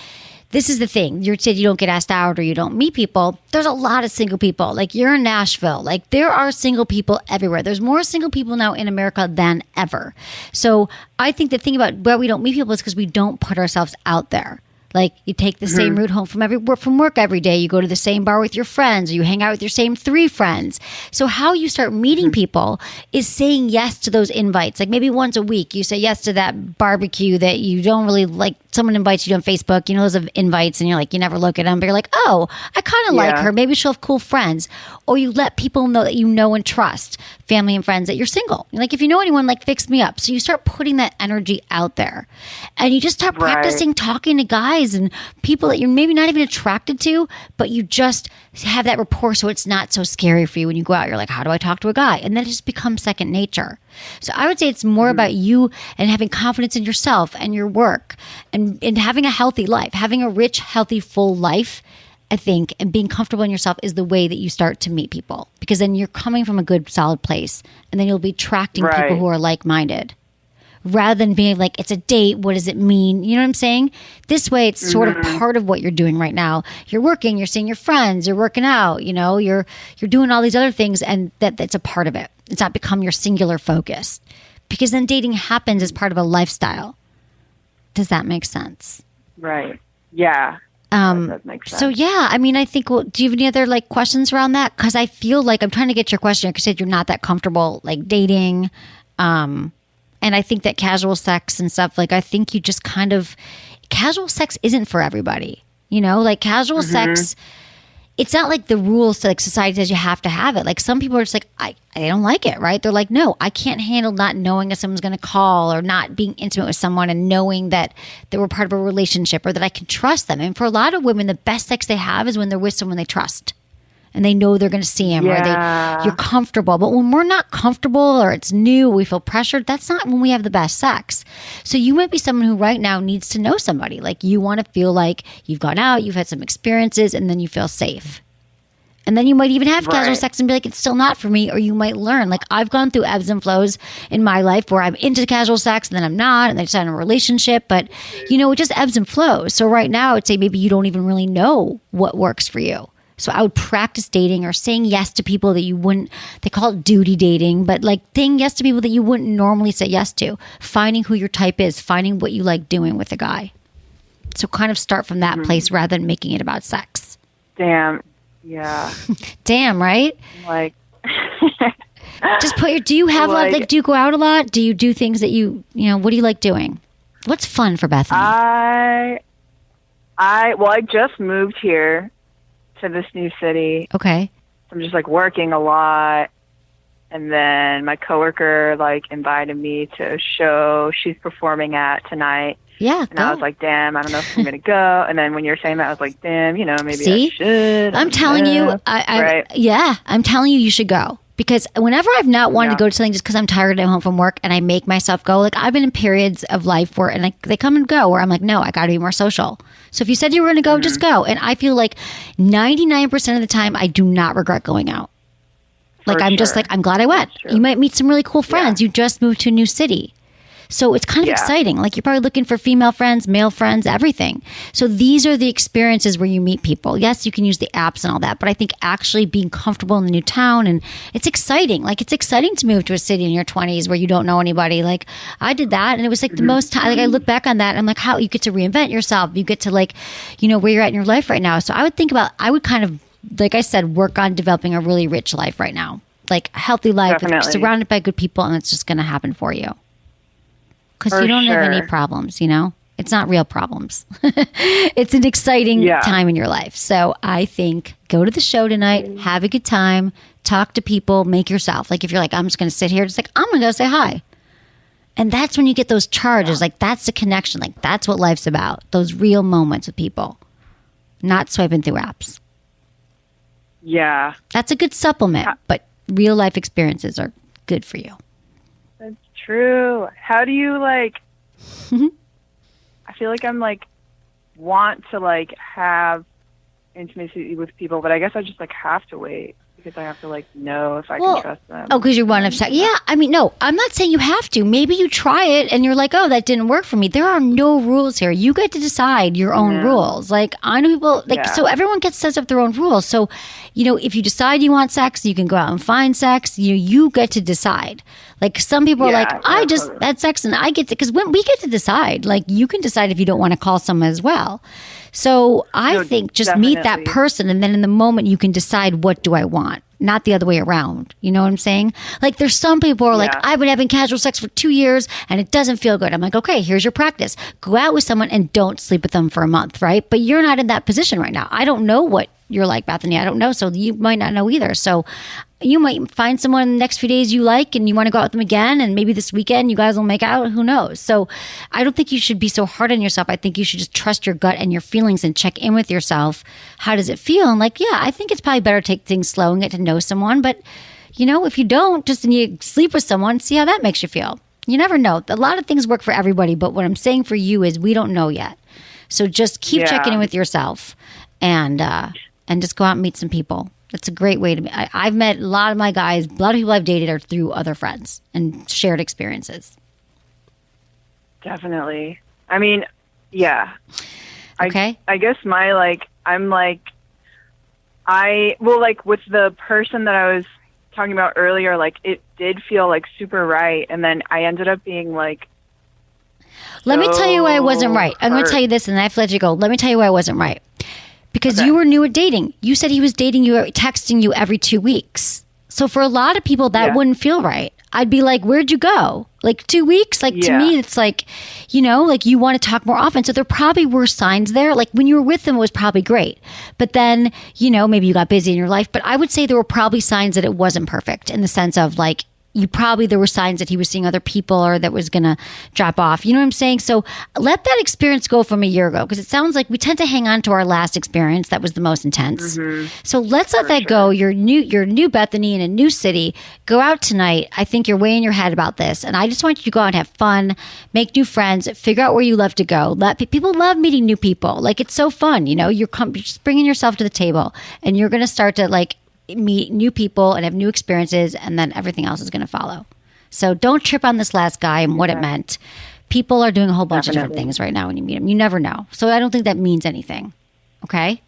this is the thing. You said you don't get asked out or you don't meet people. There's a lot of single people. Like, you're in Nashville. Like, there are single people everywhere. There's more single people now in America than ever. So I think the thing about where we don't meet people is because we don't put ourselves out there. Like, you take the same route home from work every day. You go to the same bar with your friends, or you hang out with your same 3 friends. So how you start meeting people is saying yes to those invites. Like, maybe once a week, you say yes to that barbecue that you don't really like. Someone invites you on Facebook, those of invites, and you're like, you never look at them, but you're like, oh, I kind of like her. Maybe she'll have cool friends. Or you let people know that you know and trust, family and friends, that you're single. Like, if you know anyone, like, fix me up. So you start putting that energy out there, and you just start practicing talking to guys and people that you're maybe not even attracted to, but you just have that rapport, so it's not so scary for you when you go out. You're like, how do I talk to a guy? And then it just becomes second nature. So I would say it's more about you and having confidence in yourself and your work and having a healthy life, having a rich, healthy, full life, I think, and being comfortable in yourself is the way that you start to meet people, because then you're coming from a good, solid place, and then you'll be attracting people who are like-minded. Rather than being like, it's a date, what does it mean? You know what I'm saying? This way, it's sort of part of what you're doing right now. You're working, you're seeing your friends, you're working out, you're doing all these other things, and that's a part of it. It's not become your singular focus, because then dating happens as part of a lifestyle. Does that make sense? Right. Yeah. That makes sense. So yeah, I mean, I think, do you have any other like questions around that? Because I feel like I'm trying to get your question, because you said you're not that comfortable like dating. And I think that casual sex and stuff, like, I think you just kind of, casual sex isn't for everybody, like casual sex, it's not like the rules, like society says you have to have it. Like, some people are just like, I don't like it, right? They're like, no, I can't handle not knowing if someone's going to call, or not being intimate with someone and knowing that they were part of a relationship, or that I can trust them. And for a lot of women, the best sex they have is when they're with someone they trust. And they know they're going to see him, or you're comfortable. But when we're not comfortable, or it's new, we feel pressured, that's not when we have the best sex. So you might be someone who right now needs to know somebody. Like, you want to feel like you've gone out, you've had some experiences, and then you feel safe. And then you might even have casual sex and be like, it's still not for me. Or you might learn. Like, I've gone through ebbs and flows in my life where I'm into casual sex and then I'm not, and then I'm in a relationship. But, it just ebbs and flows. So right now, I would say maybe you don't even really know what works for you. So I would practice dating, or saying yes to people that you wouldn't, they call it duty dating, but like saying yes to people that you wouldn't normally say yes to. Finding who your type is, finding what you like doing with a guy. So kind of start from that place rather than making it about sex. Damn. Yeah. Damn, right? Like, just do you have like, do you go out a lot? Do you do things that what do you like doing? What's fun for Bethany? I just moved here to this new city. Okay. I'm just like working a lot. And then my coworker like invited me to a show she's performing at tonight. Yeah. And I was like, damn, I don't know if I'm going to go. And then when you were saying that, I was like, damn, maybe I should. I'm telling you, I'm telling you, you should go. Because whenever I've not wanted to go to something just because I'm tired and I'm home from work, and I make myself go, like, I've been in periods of life where, and they come and go, where I'm like, no, I got to be more social. So if you said you were going to go, just go. And I feel like 99% of the time, I do not regret going out. Like, I'm just like, I'm glad I went. You might meet some really cool friends. You just moved to a new city. So it's kind of exciting. Like, you're probably looking for female friends, male friends, everything. So these are the experiences where you meet people. Yes, you can use the apps and all that, but I think actually being comfortable in the new town, and it's exciting. Like, it's exciting to move to a city in your 20s where you don't know anybody. Like, I did that, and it was like the most time. Like, I look back on that, and I'm like, how you get to reinvent yourself. You get to, like, where you're at in your life right now. So I would kind of, like I said, work on developing a really rich life right now. Like, a healthy life, surrounded by good people, and it's just going to happen for you. Because you don't have any problems, It's not real problems. It's an exciting time in your life. So I think go to the show tonight, have a good time, talk to people, make yourself. Like, if you're like, I'm just going to sit here, just like, I'm going to go say hi. And that's when you get those charges. Like, that's the connection. Like, that's what life's about. Those real moments with people, not swiping through apps. Yeah. That's a good supplement, but real life experiences are good for you. That's true. How do you, like, I feel like I'm, like, want to, like, have intimacy with people, but I guess I just, like, have to wait. Because I have to, like, know if I can trust them. Oh, because you want to upset. Yeah, I mean, no, I'm not saying you have to. Maybe you try it and you're like, oh, that didn't work for me. There are no rules here. You get to decide your own rules. Like, I know people, like, so everyone gets sets up their own rules. So, you know, if you decide you want sex, you can go out and find sex. You get to decide. Like, some people are like, I just had sex and I get to, because when we get to decide, like, you can decide if you don't want to call someone as well. So I think just meet that person, and then in the moment you can decide, what do I want? Not the other way around. You know what I'm saying? Like, there's some people who are like, I've been having casual sex for 2 years and it doesn't feel good. I'm like, okay, here's your practice. Go out with someone and don't sleep with them for a month, right? But you're not in that position right now. I don't know what you're like, Bethany. I don't know. So you might not know either. So you might find someone in the next few days you like and you want to go out with them again, and maybe this weekend you guys will make out. Who knows? So I don't think you should be so hard on yourself. I think you should just trust your gut and your feelings and check in with yourself. How does it feel? And like, yeah, I think it's probably better to take things slow and get to know someone. But, you know, if you don't, just and you sleep with someone, see how that makes you feel. You never know. A lot of things work for everybody. But what I'm saying for you is we don't know yet. So just keep checking in with yourself and just go out and meet some people. It's a great way to meet. I've met a lot of my guys, a lot of people I've dated are through other friends and shared experiences. Definitely. I mean, yeah. Okay. I guess my, like, I'm like, like with the person that I was talking about earlier, like it did feel like super right. And then I ended up being like, let me tell you why I wasn't right. I'm going to tell you this and then I have to let you go. Let me tell you why I wasn't right. Because you were new at dating. You said he was dating you, texting you every 2 weeks. So for a lot of people, that wouldn't feel right. I'd be like, where'd you go? Like 2 weeks? Like to me, it's like, you know, like you want to talk more often. So there probably were signs there. Like when you were with him, it was probably great. But then, you know, maybe you got busy in your life. But I would say there were probably signs that it wasn't perfect in the sense of like, there were signs that he was seeing other people or that was going to drop off. You know what I'm saying? So let that experience go from a year ago, because it sounds like we tend to hang on to our last experience. That was the most intense. So let's let that go. You're new Bethany in a new city. Go out tonight. I think you're way in your head about this. And I just want you to go out and have fun, make new friends, figure out where you love to go. People love meeting new people. Like it's so fun. You know, you're just bringing yourself to the table and you're going to start to like meet new people and have new experiences, and then everything else is going to follow. So don't trip on this last guy and what it meant. People are doing a whole bunch of different things right now when you meet them. You never know. So I don't think that means anything. Okay?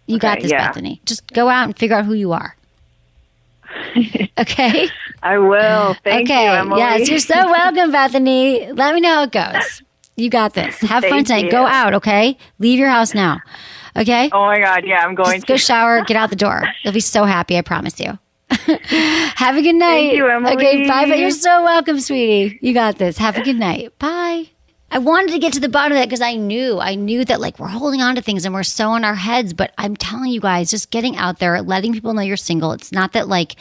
You got this, Bethany. Just go out and figure out who you are. Okay? I will. Thank you, Emily. Yes, you're so welcome, Bethany. Let me know how it goes. You got this. Have fun tonight. you. Go out, okay? Leave your house now. Okay? Oh my God, yeah, I'm going Just go shower, get out the door. You'll be so happy, I promise you. Have a good night. Thank you, Emily. Okay, bye. You're so welcome, sweetie. You got this. Have a good night. Bye. I wanted to get to the bottom of that because I knew that like we're holding on to things and we're so in our heads. But I'm telling you guys, just getting out there, letting people know you're single. It's not that like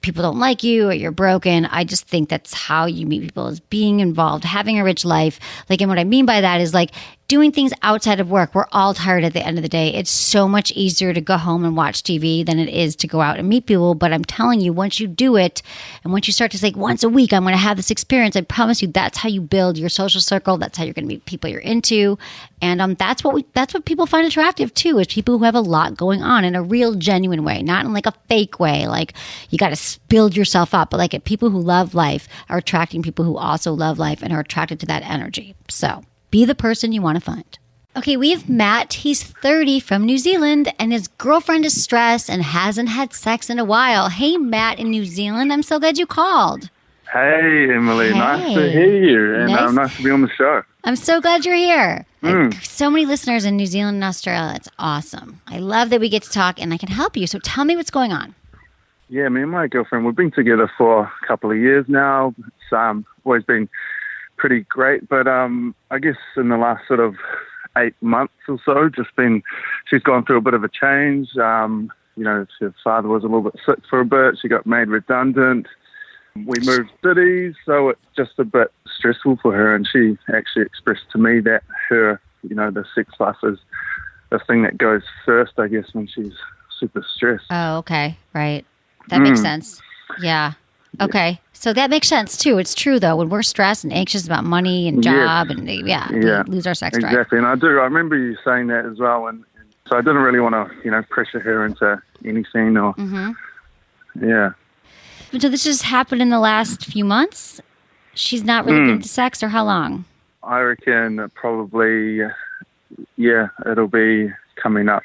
people don't like you or you're broken. I just think that's how you meet people, is being involved, having a rich life. Like, and what I mean by that is like doing things outside of work. We're all tired at the end of the day. It's so much easier to go home and watch TV than it is to go out and meet people. But I'm telling you, once you do it and once you start to say once a week, I'm going to have this experience, I promise you that's how you build your social circle. That's how you're going to meet people you're into. And that's what people find attractive too, is people who have a lot going on in a real genuine way, not in like a fake way. Like you got to build yourself up, but like people who love life are attracting people who also love life and are attracted to that energy. So be the person you want to find. Okay, we have Matt. He's 30 from New Zealand, and his girlfriend is stressed and hasn't had sex in a while. Hey, Matt in New Zealand. I'm so glad you called. Hey, Emily. Hey. Nice to hear you, and nice to be on the show. I'm so glad you're here. Like, so many listeners in New Zealand and Australia. It's awesome. I love that we get to talk, and I can help you. So tell me what's going on. Yeah, me and my girlfriend, we've been together for a couple of years now. It's always been pretty great, but I guess in the last sort of 8 months or so, she's gone through a bit of a change. You know, her father was a little bit sick for a bit. She got made redundant. we moved cities, so it's just a bit stressful for her. And she actually expressed to me that her, the sex life is the thing that goes first, I guess, when she's super stressed. Oh, okay. Right. That makes sense. Yeah. Okay. So that makes sense too. It's true though. When we're stressed and anxious about money and job we lose our sex drive. Exactly. And I remember you saying that as well. And so I didn't really want to, pressure her into anything or, yeah. So this just happened in the last few months? She's not really into sex, or how long? I reckon probably, it'll be coming up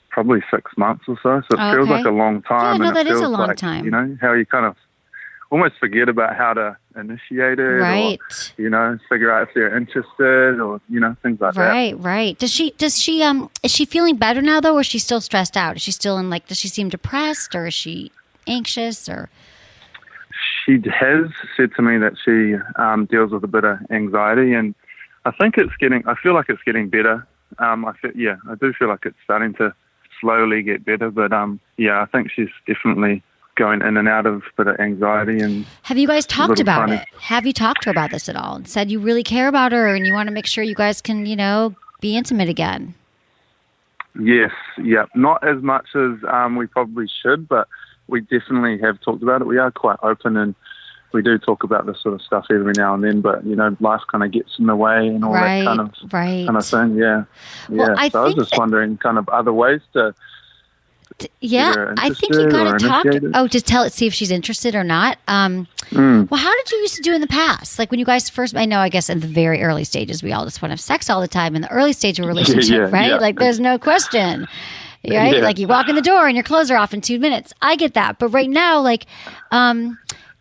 probably 6 months or so. So it feels like a long time. Yeah, no, and that is a long like, time. How you kind of almost forget about how to initiate it, right? Or, figure out if they're interested, or things like that. Right. Does she is she feeling better now though, or is she still stressed out? Is she still in does she seem depressed, or is she anxious, or? She has said to me that she deals with a bit of anxiety, and I feel like it's getting better. I do feel like it's starting to slowly get better, but I think she's definitely going in and out of a bit of anxiety. And have you guys talked about it? Have you talked to her about this at all and said you really care about her and you want to make sure you guys can, be intimate again? Yes. Yeah. Not as much as we probably should, but we definitely have talked about it. We are quite open, and we do talk about this sort of stuff every now and then, but life kind of gets in the way and all that kind of thing. Yeah. Well, so I was just wondering kind of other ways to I think you got to talk. See if she's interested or not. Well, how did you used to do in the past? Like when you guys first, I guess in the very early stages, we all just want to have sex all the time in the early stage of a relationship, right? Yeah. Like there's no question, right? Yeah. Like you walk in the door and your clothes are off in 2 minutes. I get that. But right now,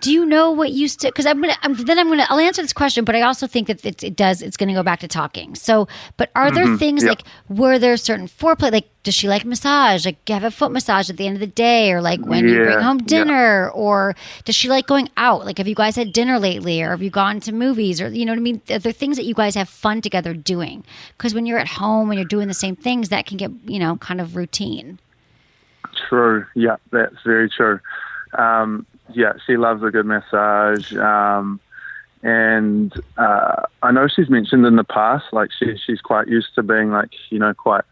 do you know what used to? Because I'll answer this question, but I also think that it's going to go back to talking. So, but are there things were there certain foreplay? Like, does she like massage? Like, have a foot massage at the end of the day, or like when you bring home dinner, or does she like going out? Like, have you guys had dinner lately, or have you gone to movies, or you know what I mean? Are there things that you guys have fun together doing? Because when you're at home and you're doing the same things, that can get kind of routine. True. Yeah, that's very true. She loves a good massage, and I know she's mentioned in the past, like she's quite used to being like quite,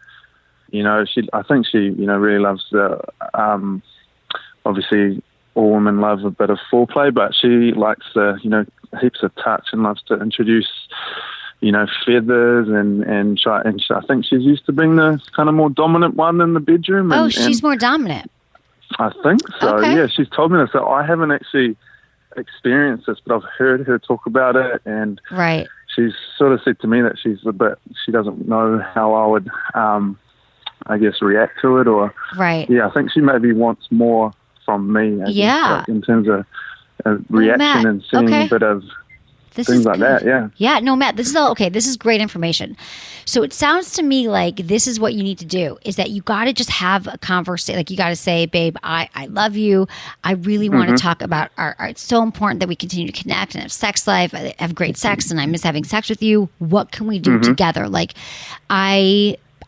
I think she really loves the obviously all women love a bit of foreplay, but she likes the heaps of touch and loves to introduce feathers and try, and I think she's used to being the kind of more dominant one in the bedroom. She's more dominant. I think so. Okay. Yeah, she's told me this. So I haven't actually experienced this, but I've heard her talk about it, and she's sort of said to me that she doesn't know how I would, I guess, react to it, or I think she maybe wants more from me. I guess, like in terms of reaction and seeing a bit of. Things like that, yeah. Yeah, no, Matt, this is all okay. This is great information. So it sounds to me like this is what you need to do, is that you got to just have a conversation. Like you got to say, babe, I love you. I really want to talk about it's so important that we continue to connect and have sex life. I have great sex and I miss having sex with you. What can we do together? Like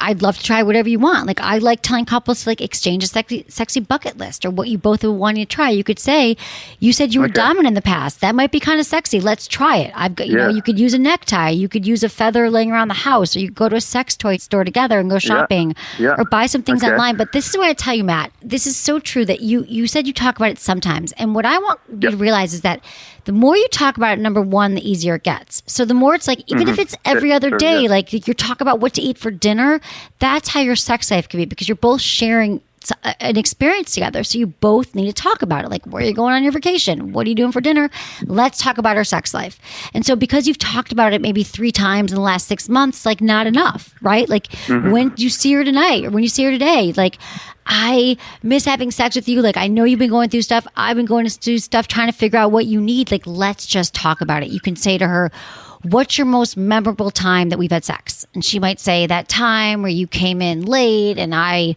I'd love to try whatever you want. Like I like telling couples to like exchange a sexy bucket list, or what you both are wanting to try. You could say, you said you were dominant in the past. That might be kind of sexy. Let's try it. I've got, you could use a necktie. You could use a feather laying around the house, or you could go to a sex toy store together and go shopping or buy some things online. But this is what I tell you, Matt, this is so true that you said you talk about it sometimes. And what I want you to realize is that the more you talk about it, number one, the easier it gets. So the more it's like, even if it's every other day, like you're talking about what to eat for dinner, that's how your sex life can be, because you're both sharing an experience together. So you both need to talk about it. Like, where are you going on your vacation? What are you doing for dinner? Let's talk about our sex life. And so because you've talked about it maybe 3 times in the last 6 months, like not enough, right? Like when you see her tonight or when you see her today, like, I miss having sex with you. Like, I know you've been going through stuff. I've been going through stuff trying to figure out what you need. Like, let's just talk about it. You can say to her, what's your most memorable time that we've had sex? And she might say, that time where you came in late and I,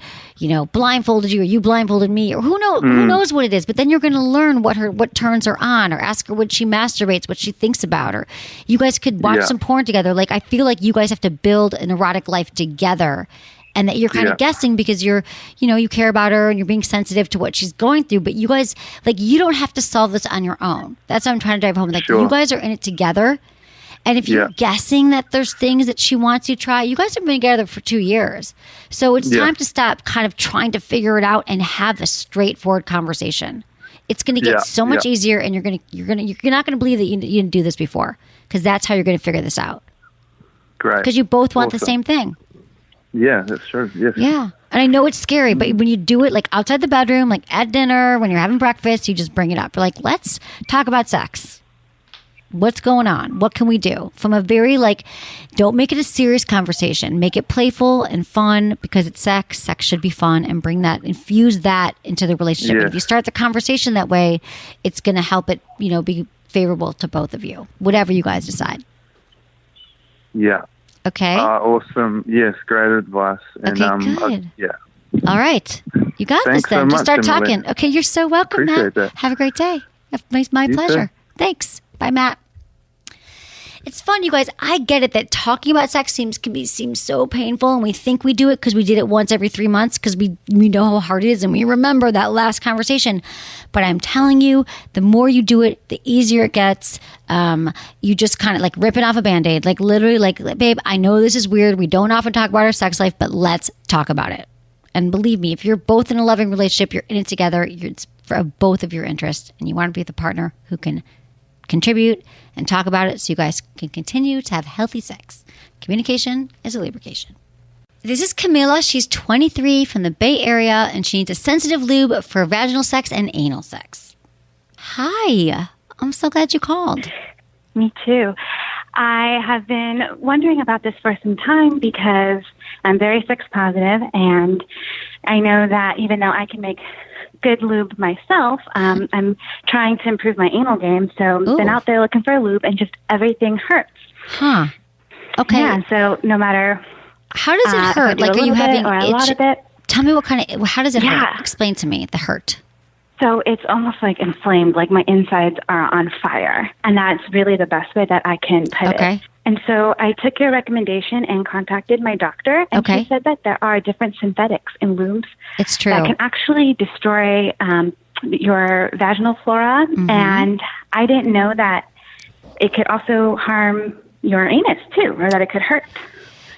blindfolded you, or you blindfolded me, or who knows what it is. But then you're going to learn what turns her on, or ask her when she masturbates, what she thinks about her. You guys could watch some porn together. Like, I feel like you guys have to build an erotic life together. and that you're kind of guessing because you care about her and you're being sensitive to what she's going through. But you guys, like, you don't have to solve this on your own. That's what I'm trying to drive home. Like, you guys are in it together. And if you're guessing that there's things that she wants you to try, you guys have been together for 2 years. So it's time to stop kind of trying to figure it out and have a straightforward conversation. It's going to get so much easier, and you're not going to believe that you didn't do this before, because that's how you're going to figure this out. Great. Because you both want the same thing. Yeah, that's true. Yes. Yeah. And I know it's scary, but when you do it like outside the bedroom, like at dinner, when you're having breakfast, you just bring it up. You're like, let's talk about sex. What's going on? What can we do? From a very don't make it a serious conversation. Make it playful and fun, because it's sex. Sex should be fun, and infuse that into the relationship. Yes. And if you start the conversation that way, it's going to help it, be favorable to both of you, whatever you guys decide. Yeah. Okay. Awesome. Yes, great advice. And, good. All right. You got Thanks this then. so Just start much, Emily. talking. Okay, you're so welcome, Appreciate Matt. that. Have a great day. My pleasure. too. Thanks. Bye, Matt. It's fun, you guys. I get it that talking about sex seems so painful, and we think we do it because we did it once every 3 months because we know how hard it is and we remember that last conversation. But I'm telling you, the more you do it, the easier it gets. You just kind of like ripping off a Band-Aid, like literally like, babe, I know this is weird. We don't often talk about our sex life, but let's talk about it. And believe me, if you're both in a loving relationship, you're in it together, it's for both of your interests, and you want to be with a partner who can contribute and talk about it so you guys can continue to have healthy sex. Communication is a lubrication. This is Camila. She's 23 from the Bay Area, and she needs a sensitive lube for vaginal sex and anal sex. Hi. I'm so glad you called. Me too. I have been wondering about this for some time because I'm very sex positive, and I know that even though I can make good lube myself, I'm trying to improve my anal game. So I've been out there looking for a lube, and just everything hurts. Huh. Okay. Yeah. So no matter how does it hurt? Like, are you having or a lot of it? Tell me how does it hurt? Explain to me the hurt. So it's almost like inflamed, like my insides are on fire. And that's really the best way that I can put it. And so I took your recommendation and contacted my doctor. And she said that there are different synthetics in lubes. It's true. That can actually destroy your vaginal flora. Mm-hmm. And I didn't know that it could also harm your anus, too, or that it could hurt.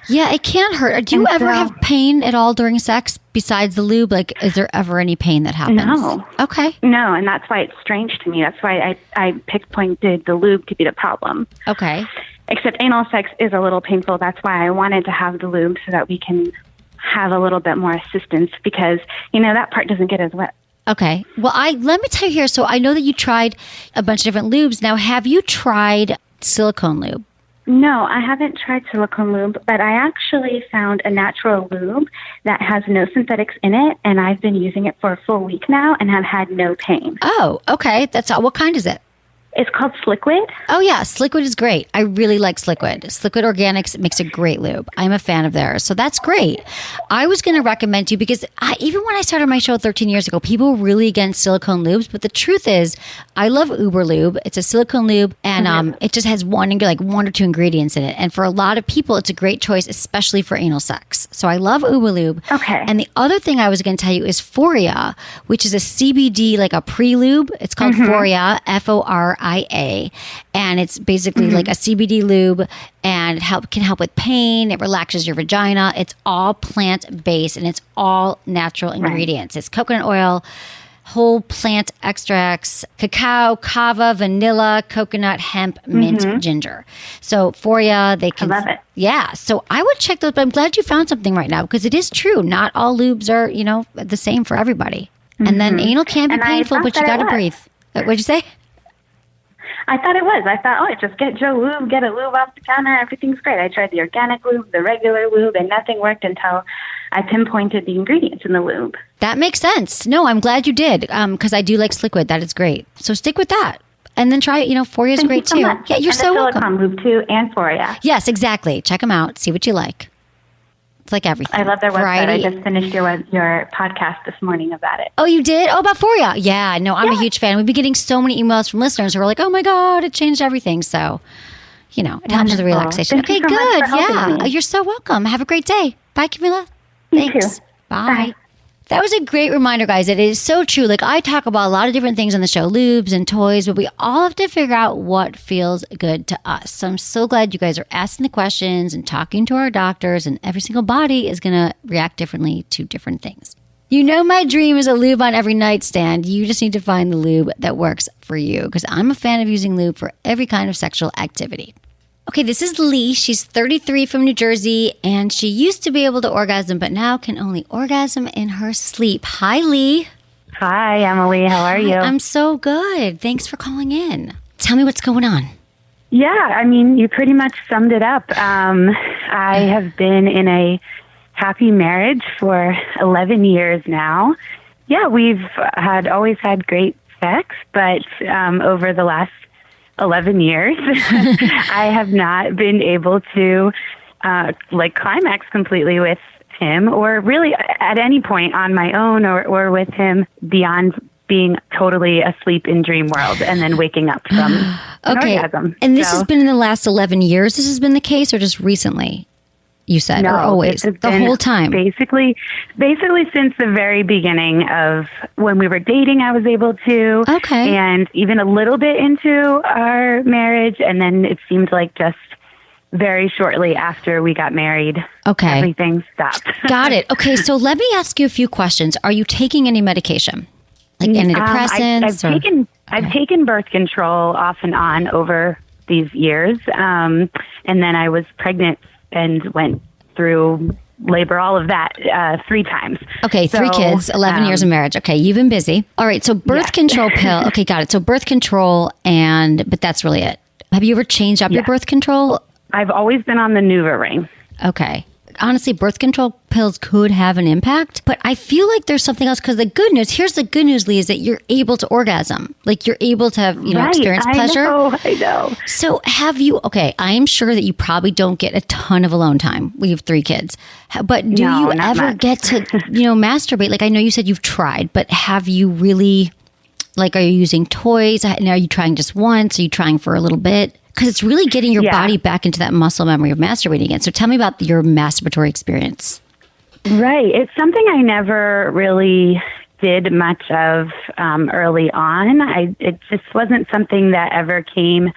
Yeah, it can hurt. Do you ever have pain at all during sex besides the lube? Like, is there ever any pain that happens? No. Okay. No, and that's why it's strange to me. That's why I pinpointed the lube to be the problem. Okay. Except anal sex is a little painful. That's why I wanted to have the lube so that we can have a little bit more assistance because, that part doesn't get as wet. Okay. Well, let me tell you here. So I know that you tried a bunch of different lubes. Now, have you tried silicone lube? No, I haven't tried silicone lube, but I actually found a natural lube that has no synthetics in it, and I've been using it for a full week now and have had no pain. Oh, okay. That's all. What kind is it? It's called Sliquid. Oh, yeah. Sliquid is great. I really like Sliquid. Sliquid Organics makes a great lube. I'm a fan of theirs. So that's great. I was going to recommend you because even when I started my show 13 years ago, people were really against silicone lubes. But the truth is, I love Uber Lube. It's a silicone lube, and it just has one or two ingredients in it. And for a lot of people, it's a great choice, especially for anal sex. So I love Uber Lube. Okay. And the other thing I was going to tell you is Foria, which is a CBD, like a pre-lube. It's called Foria, Foria. And it's basically like a CBD lube, and it can help with pain. It relaxes your vagina. It's all plant-based, and it's all natural ingredients. It's coconut oil, whole plant extracts, cacao, kava, vanilla, coconut, hemp, mint, ginger. So Foria, they can... I love it. Yeah. So I would check those, but I'm glad you found something right now because it is true. Not all lubes are, the same for everybody. And then anal can be painful, but you got to breathe. What'd you say? I thought it was. I thought, just get Joe Lube, get a lube off the counter. Everything's great. I tried the organic lube, the regular lube, and nothing worked until I pinpointed the ingredients in the lube. That makes sense. No, I'm glad you did because I do like Sliquid. That is great. So stick with that. And then try, Foria is great too. Much. Yeah, you're so welcome. Silicone lube too, and Foria. Yes, exactly. Check them out. See what you like. It's like everything. I love their Variety. website. I just finished your podcast this morning about it. Oh, you did? Oh, about Foria. Yeah, no, I'm a huge fan. We've been getting so many emails from listeners who are like, oh my God, it changed everything. So, it helps with the relaxation. Thank you so good. much for helping me. You're so welcome. Have a great day. Bye, Camila. You Thanks. too. Bye. That was a great reminder, guys. It is so true. Like, I talk about a lot of different things on the show, lubes and toys, but we all have to figure out what feels good to us. So I'm so glad you guys are asking the questions and talking to our doctors, and every single body is going to react differently to different things. You know, my dream is a lube on every nightstand. You just need to find the lube that works for you, because I'm a fan of using lube for every kind of sexual activity. Okay, this is Lee. She's 33 from New Jersey, and she used to be able to orgasm, but now can only orgasm in her sleep. Hi, Lee. Hi, Emily. How are you? I'm so good. Thanks for calling in. Tell me what's going on. Yeah, I mean, you pretty much summed it up. I have been in a happy marriage for 11 years now. Yeah, we've always had great sex, but over the last 11 years, I have not been able to climax completely with him, or really at any point on my own or with him, beyond being totally asleep in dream world and then waking up from an orgasm. And this has been in the last 11 years this has been the case, or just recently? You said, no, or always? The whole time? Basically since the very beginning of when we were dating, I was able to. Okay. And even a little bit into our marriage. And then it seemed like just very shortly after we got married, everything stopped. Got it. Okay, so let me ask you a few questions. Are you taking any medication? Like antidepressants? I've taken birth control off and on over these years. And then I was pregnant and went through labor, all of that, 3 times. Okay, 3 kids, 11 years of marriage. Okay, you've been busy. All right, so birth control pill. Okay, got it. So birth control, but that's really it. Have you ever changed up your birth control? I've always been on the NuvaRing. Okay. Honestly, birth control pills could have an impact, but I feel like there's something else, because here's the good news, Lee, is that you're able to orgasm. Like, you're able to have, experience pleasure. I know. So I'm sure that you probably don't get a ton of alone time. We have 3 kids. But do you ever get to, masturbate? Like, I know you said you've tried, but have you really, are you using toys? And are you trying just once? Are you trying for a little bit? Because it's really getting your body back into that muscle memory of masturbating again. So tell me about your masturbatory experience. Right. It's something I never really did much of early on. It just wasn't something that ever came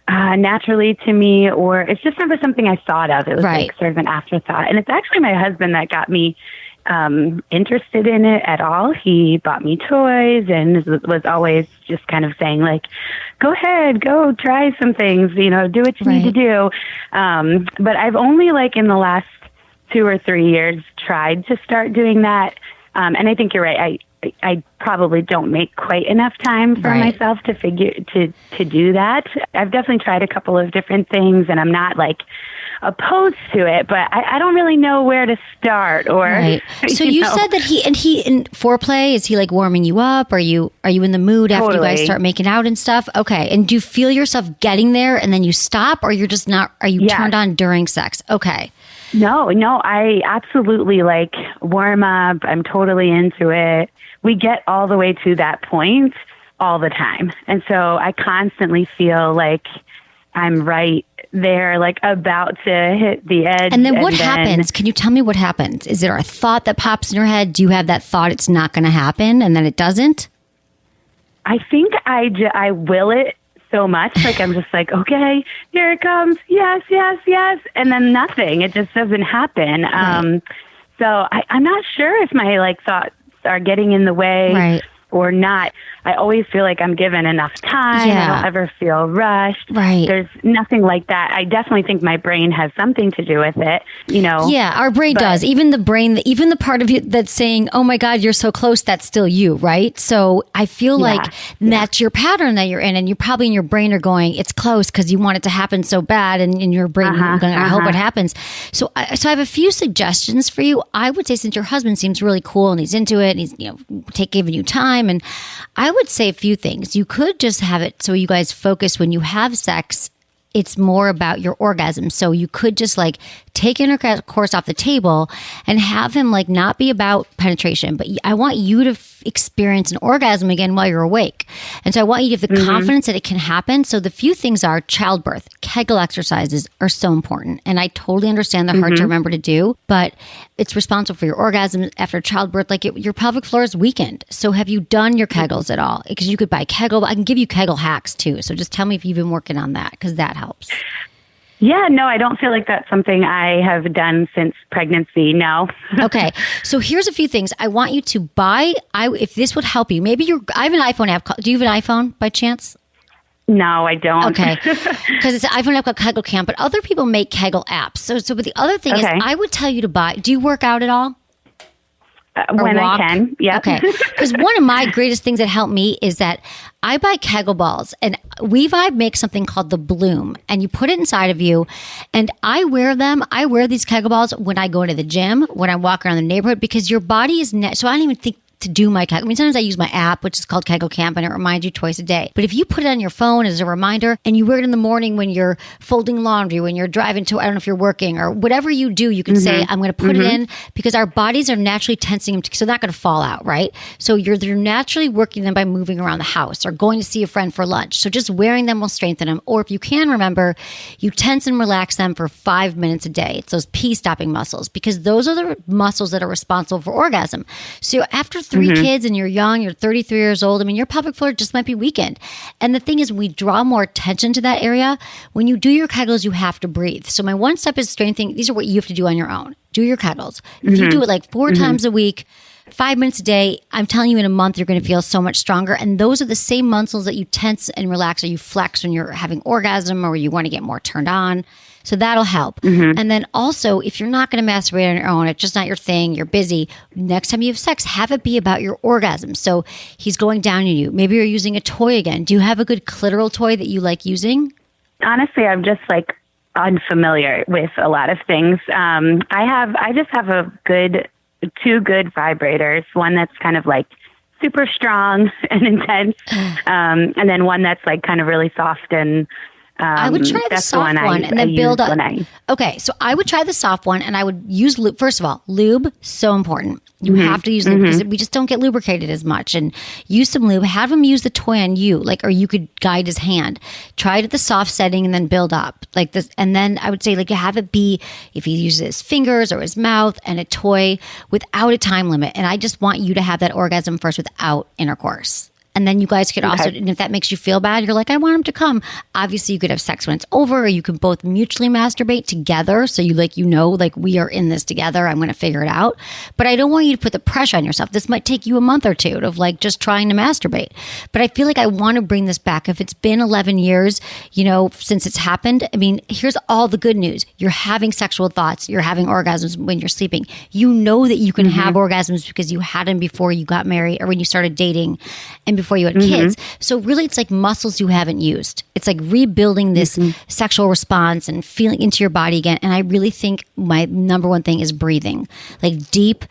naturally to me, or it's just never something I thought of. It was like sort of an afterthought. And it's actually my husband that got me interested in it at all. He bought me toys and was always just kind of saying, like, go ahead, go try some things, do what you need to do. But I've only in the last 2 or 3 years tried to start doing that. And I think you're right. I probably don't make quite enough time for myself to to do that. I've definitely tried a couple of different things, and I'm not opposed to it, but I don't really know where to start. Or so you said that he in foreplay, is he warming you up? Are you in the mood after you guys start making out and stuff? Okay, and do you feel yourself getting there and then you stop, or you're just not? Are you turned on during sex? Okay. No, I absolutely warm up. I'm totally into it. We get all the way to that point all the time. And so I constantly feel like I'm right there, about to hit the edge. And then what happens? Can you tell me what happens? Is there a thought that pops in your head? Do you have that thought it's not going to happen and then it doesn't? I think I will it so much. I'm just okay, here it comes. Yes, yes, yes. And then nothing. It just doesn't happen. Right. So I'm not sure if my thoughts are getting in the way or not. I always feel like I'm given enough time. I don't ever feel rushed. Right. There's nothing like that. I definitely think my brain has something to do with it, Yeah, our brain does. Even the brain, even the part of you that's saying, oh my God, you're so close, that's still you, right? So I feel like that's your pattern that you're in, and you probably in your brain are going, it's close because you want it to happen so bad, and in your brain, you're going, I hope it happens. So I have a few suggestions for you. I would say, since your husband seems really cool and he's into it, and he's giving you time, and I would say a few things. You could just have it so you guys focus when you have sex it's more about your orgasm. So you could just like take intercourse off the table and have him like not be about penetration, but I want you to experience an orgasm again while you're awake. And so I want you to have the confidence that it can happen. So the few things are childbirth, Kegel exercises are so important. And I totally understand they're hard to remember to do, but it's responsible for your orgasm after childbirth. Like your pelvic floor is weakened. So have you done your Kegels at all? Because you could buy Kegel. I can give you Kegel hacks too. So just tell me if you've been working on that, because that helps. Yeah, no, I don't feel like that's something I have done since pregnancy. No. Okay. So here's a few things. I want you to buy, if this would help you, maybe I have an iPhone app. Do you have an iPhone by chance? No, I don't. Okay. Because it's an iPhone app called Kegel Camp, but other people make Kegel apps. So but the other thing is I would tell you to buy, do you work out at all? When walk? I can, yeah. Okay. Because one of my greatest things that helped me is that I buy Kegel balls, and WeVibe makes something called the Bloom, and you put it inside of you, and I wear them. I wear these Kegel balls when I go to the gym, when I walk around the neighborhood, because your body is, so I don't even think to do my Kegel. I mean, sometimes I use my app, which is called Kegel Camp, and it reminds you twice a day. But if you put it on your phone as a reminder, and you wear it in the morning when you're folding laundry, when you're driving to, I don't know if you're working, or whatever you do, you can say, I'm going to put it in, because our bodies are naturally tensing them, so they're not going to fall out, right? So they're naturally working them by moving around the house or going to see a friend for lunch. So just wearing them will strengthen them. Or if you can remember, you tense and relax them for 5 minutes a day. It's those pee-stopping muscles, because those are the muscles that are responsible for orgasm. So after 3 kids and you're young, you're 33 years old, I mean, your pelvic floor just might be weakened. And the thing is, we draw more attention to that area. When you do your Kegels, you have to breathe. So my one step is strengthening. These are what you have to do on your own. Do your Kegels. If you do it like 4 times a week, 5 minutes a day, I'm telling you, in a month, you're going to feel so much stronger. And those are the same muscles that you tense and relax, or you flex when you're having orgasm, or you want to get more turned on. So that'll help. And then also, if you're not going to masturbate on your own, it's just not your thing, you're busy, next time you have sex, have it be about your orgasm. So he's going down on you. Maybe you're using a toy again. Do you have a good clitoral toy that you like using? Honestly, I'm just like unfamiliar with a lot of things. I just have two good vibrators. One that's kind of like super strong and intense, and then one that's like kind of really soft and I would try the soft one and then build up. Okay, so I would try the soft one, and I would use lube. First of all, lube, so important. You have to use lube, because we just don't get lubricated as much. And use some lube. Have him use the toy on you, or you could guide his hand. Try it at the soft setting and then build up like this. And then I would say, have it be, if he uses his fingers or his mouth, and a toy without a time limit. And I just want you to have that orgasm first without intercourse. And then you guys could also, and if that makes you feel bad, you're like, I want him to come. Obviously, you could have sex when it's over, or you can both mutually masturbate together. So we are in this together. I'm going to figure it out. But I don't want you to put the pressure on yourself. This might take you a month or two of just trying to masturbate. But I feel like I want to bring this back. If it's been 11 years, since it's happened, I mean, here's all the good news. You're having sexual thoughts. You're having orgasms when you're sleeping. You know that you can have orgasms because you had them before you got married, or when you started dating, and before you had kids. So really, it's like muscles you haven't used. It's like rebuilding this sexual response and feeling into your body again. And I really think my number one thing is breathing, like deep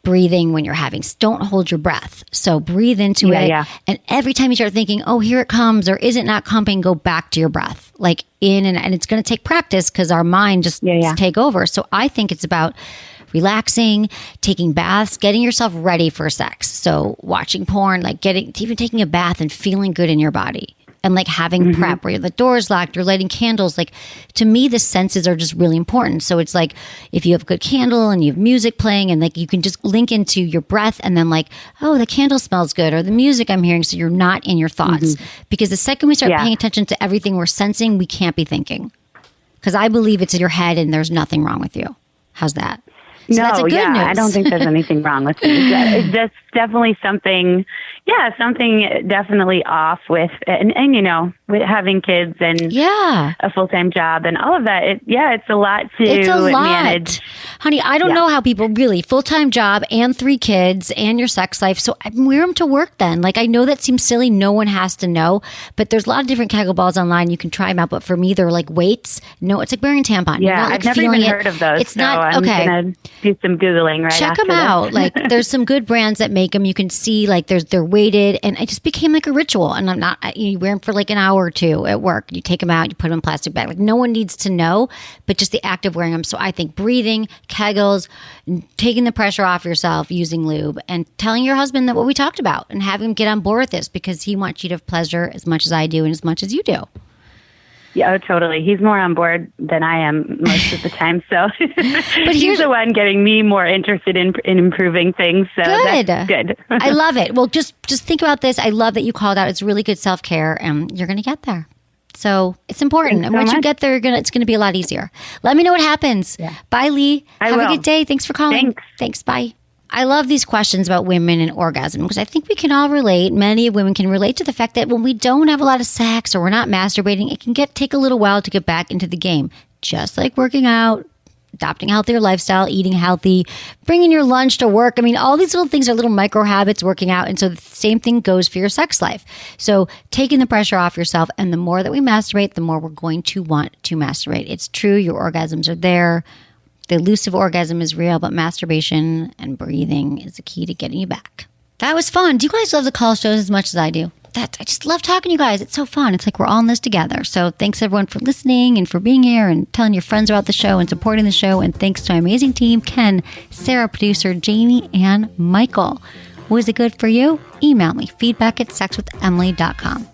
breathing when you're having. Don't hold your breath. So breathe into it. Yeah. And every time you start thinking, oh, here it comes, or is it not coming, go back to your breath, like in and it's going to take practice, because our mind just take over. So I think it's about relaxing, taking baths, getting yourself ready for sex. So watching porn, even taking a bath and feeling good in your body, and having prep where the door's locked, you're lighting candles. To me, the senses are just really important. So it's if you have a good candle and you have music playing, and you can just link into your breath, and then oh, the candle smells good, or the music I'm hearing, so you're not in your thoughts. Because the second we start paying attention to everything we're sensing, we can't be thinking. Because I believe it's in your head and there's nothing wrong with you. How's that? So that's a good news. I don't think there's anything wrong with it. It's just definitely something definitely off with, and with having kids and a full-time job and all of that. It's a lot to manage. Honey, I don't know how people really full-time job and 3 kids and your sex life. So wear them to work then. Like, I know that seems silly. No one has to know, but there's a lot of different Kegel balls online. You can try them out. But for me, they're like weights. No, it's like wearing a tampon. Yeah, not, like, I've never even heard of those. It's not, I'm going to do some Googling right Check after them out. Like, there's some good brands that make them. You can see, like, they're weighted. And it just became like a ritual. And you wear them for like an hour or 2 at work. You take them out, you put them in a plastic bag. Like, no one needs to know, but just the act of wearing them. So I think breathing, Kegels, taking the pressure off yourself using lube, and telling your husband that what we talked about and have him get on board with this, because he wants you to have pleasure as much as I do and as much as you do. Yeah, oh, totally. He's more on board than I am most of the time. So but he's the one getting me more interested in improving things. So that's good. I love it. Well, just think about this. I love that you called out. It's really good self-care, and you're going to get there. So it's important. And once you get there, it's going to be a lot easier. Let me know what happens. Yeah. Bye, Lee. Have a good day. Thanks for calling. Thanks. Bye. I love these questions about women and orgasm, because I think we can all relate. Many women can relate to the fact that when we don't have a lot of sex or we're not masturbating, it can take a little while to get back into the game. Just like working out, adopting a healthier lifestyle, eating healthy, bringing your lunch to work. I mean, all these little things are little micro habits, working out. And so the same thing goes for your sex life. So taking the pressure off yourself, and the more that we masturbate, the more we're going to want to masturbate. It's true. Your orgasms are there. The elusive orgasm is real, but masturbation and breathing is the key to getting you back. That was fun. Do you guys love the call shows as much as I do? I just love talking to you guys. It's so fun. It's like we're all in this together. So thanks everyone for listening and for being here and telling your friends about the show and supporting the show. And thanks to my amazing team, Ken, Sarah, producer, Jamie, and Michael. Was it good for you? Email me, feedback@sexwithemily.com.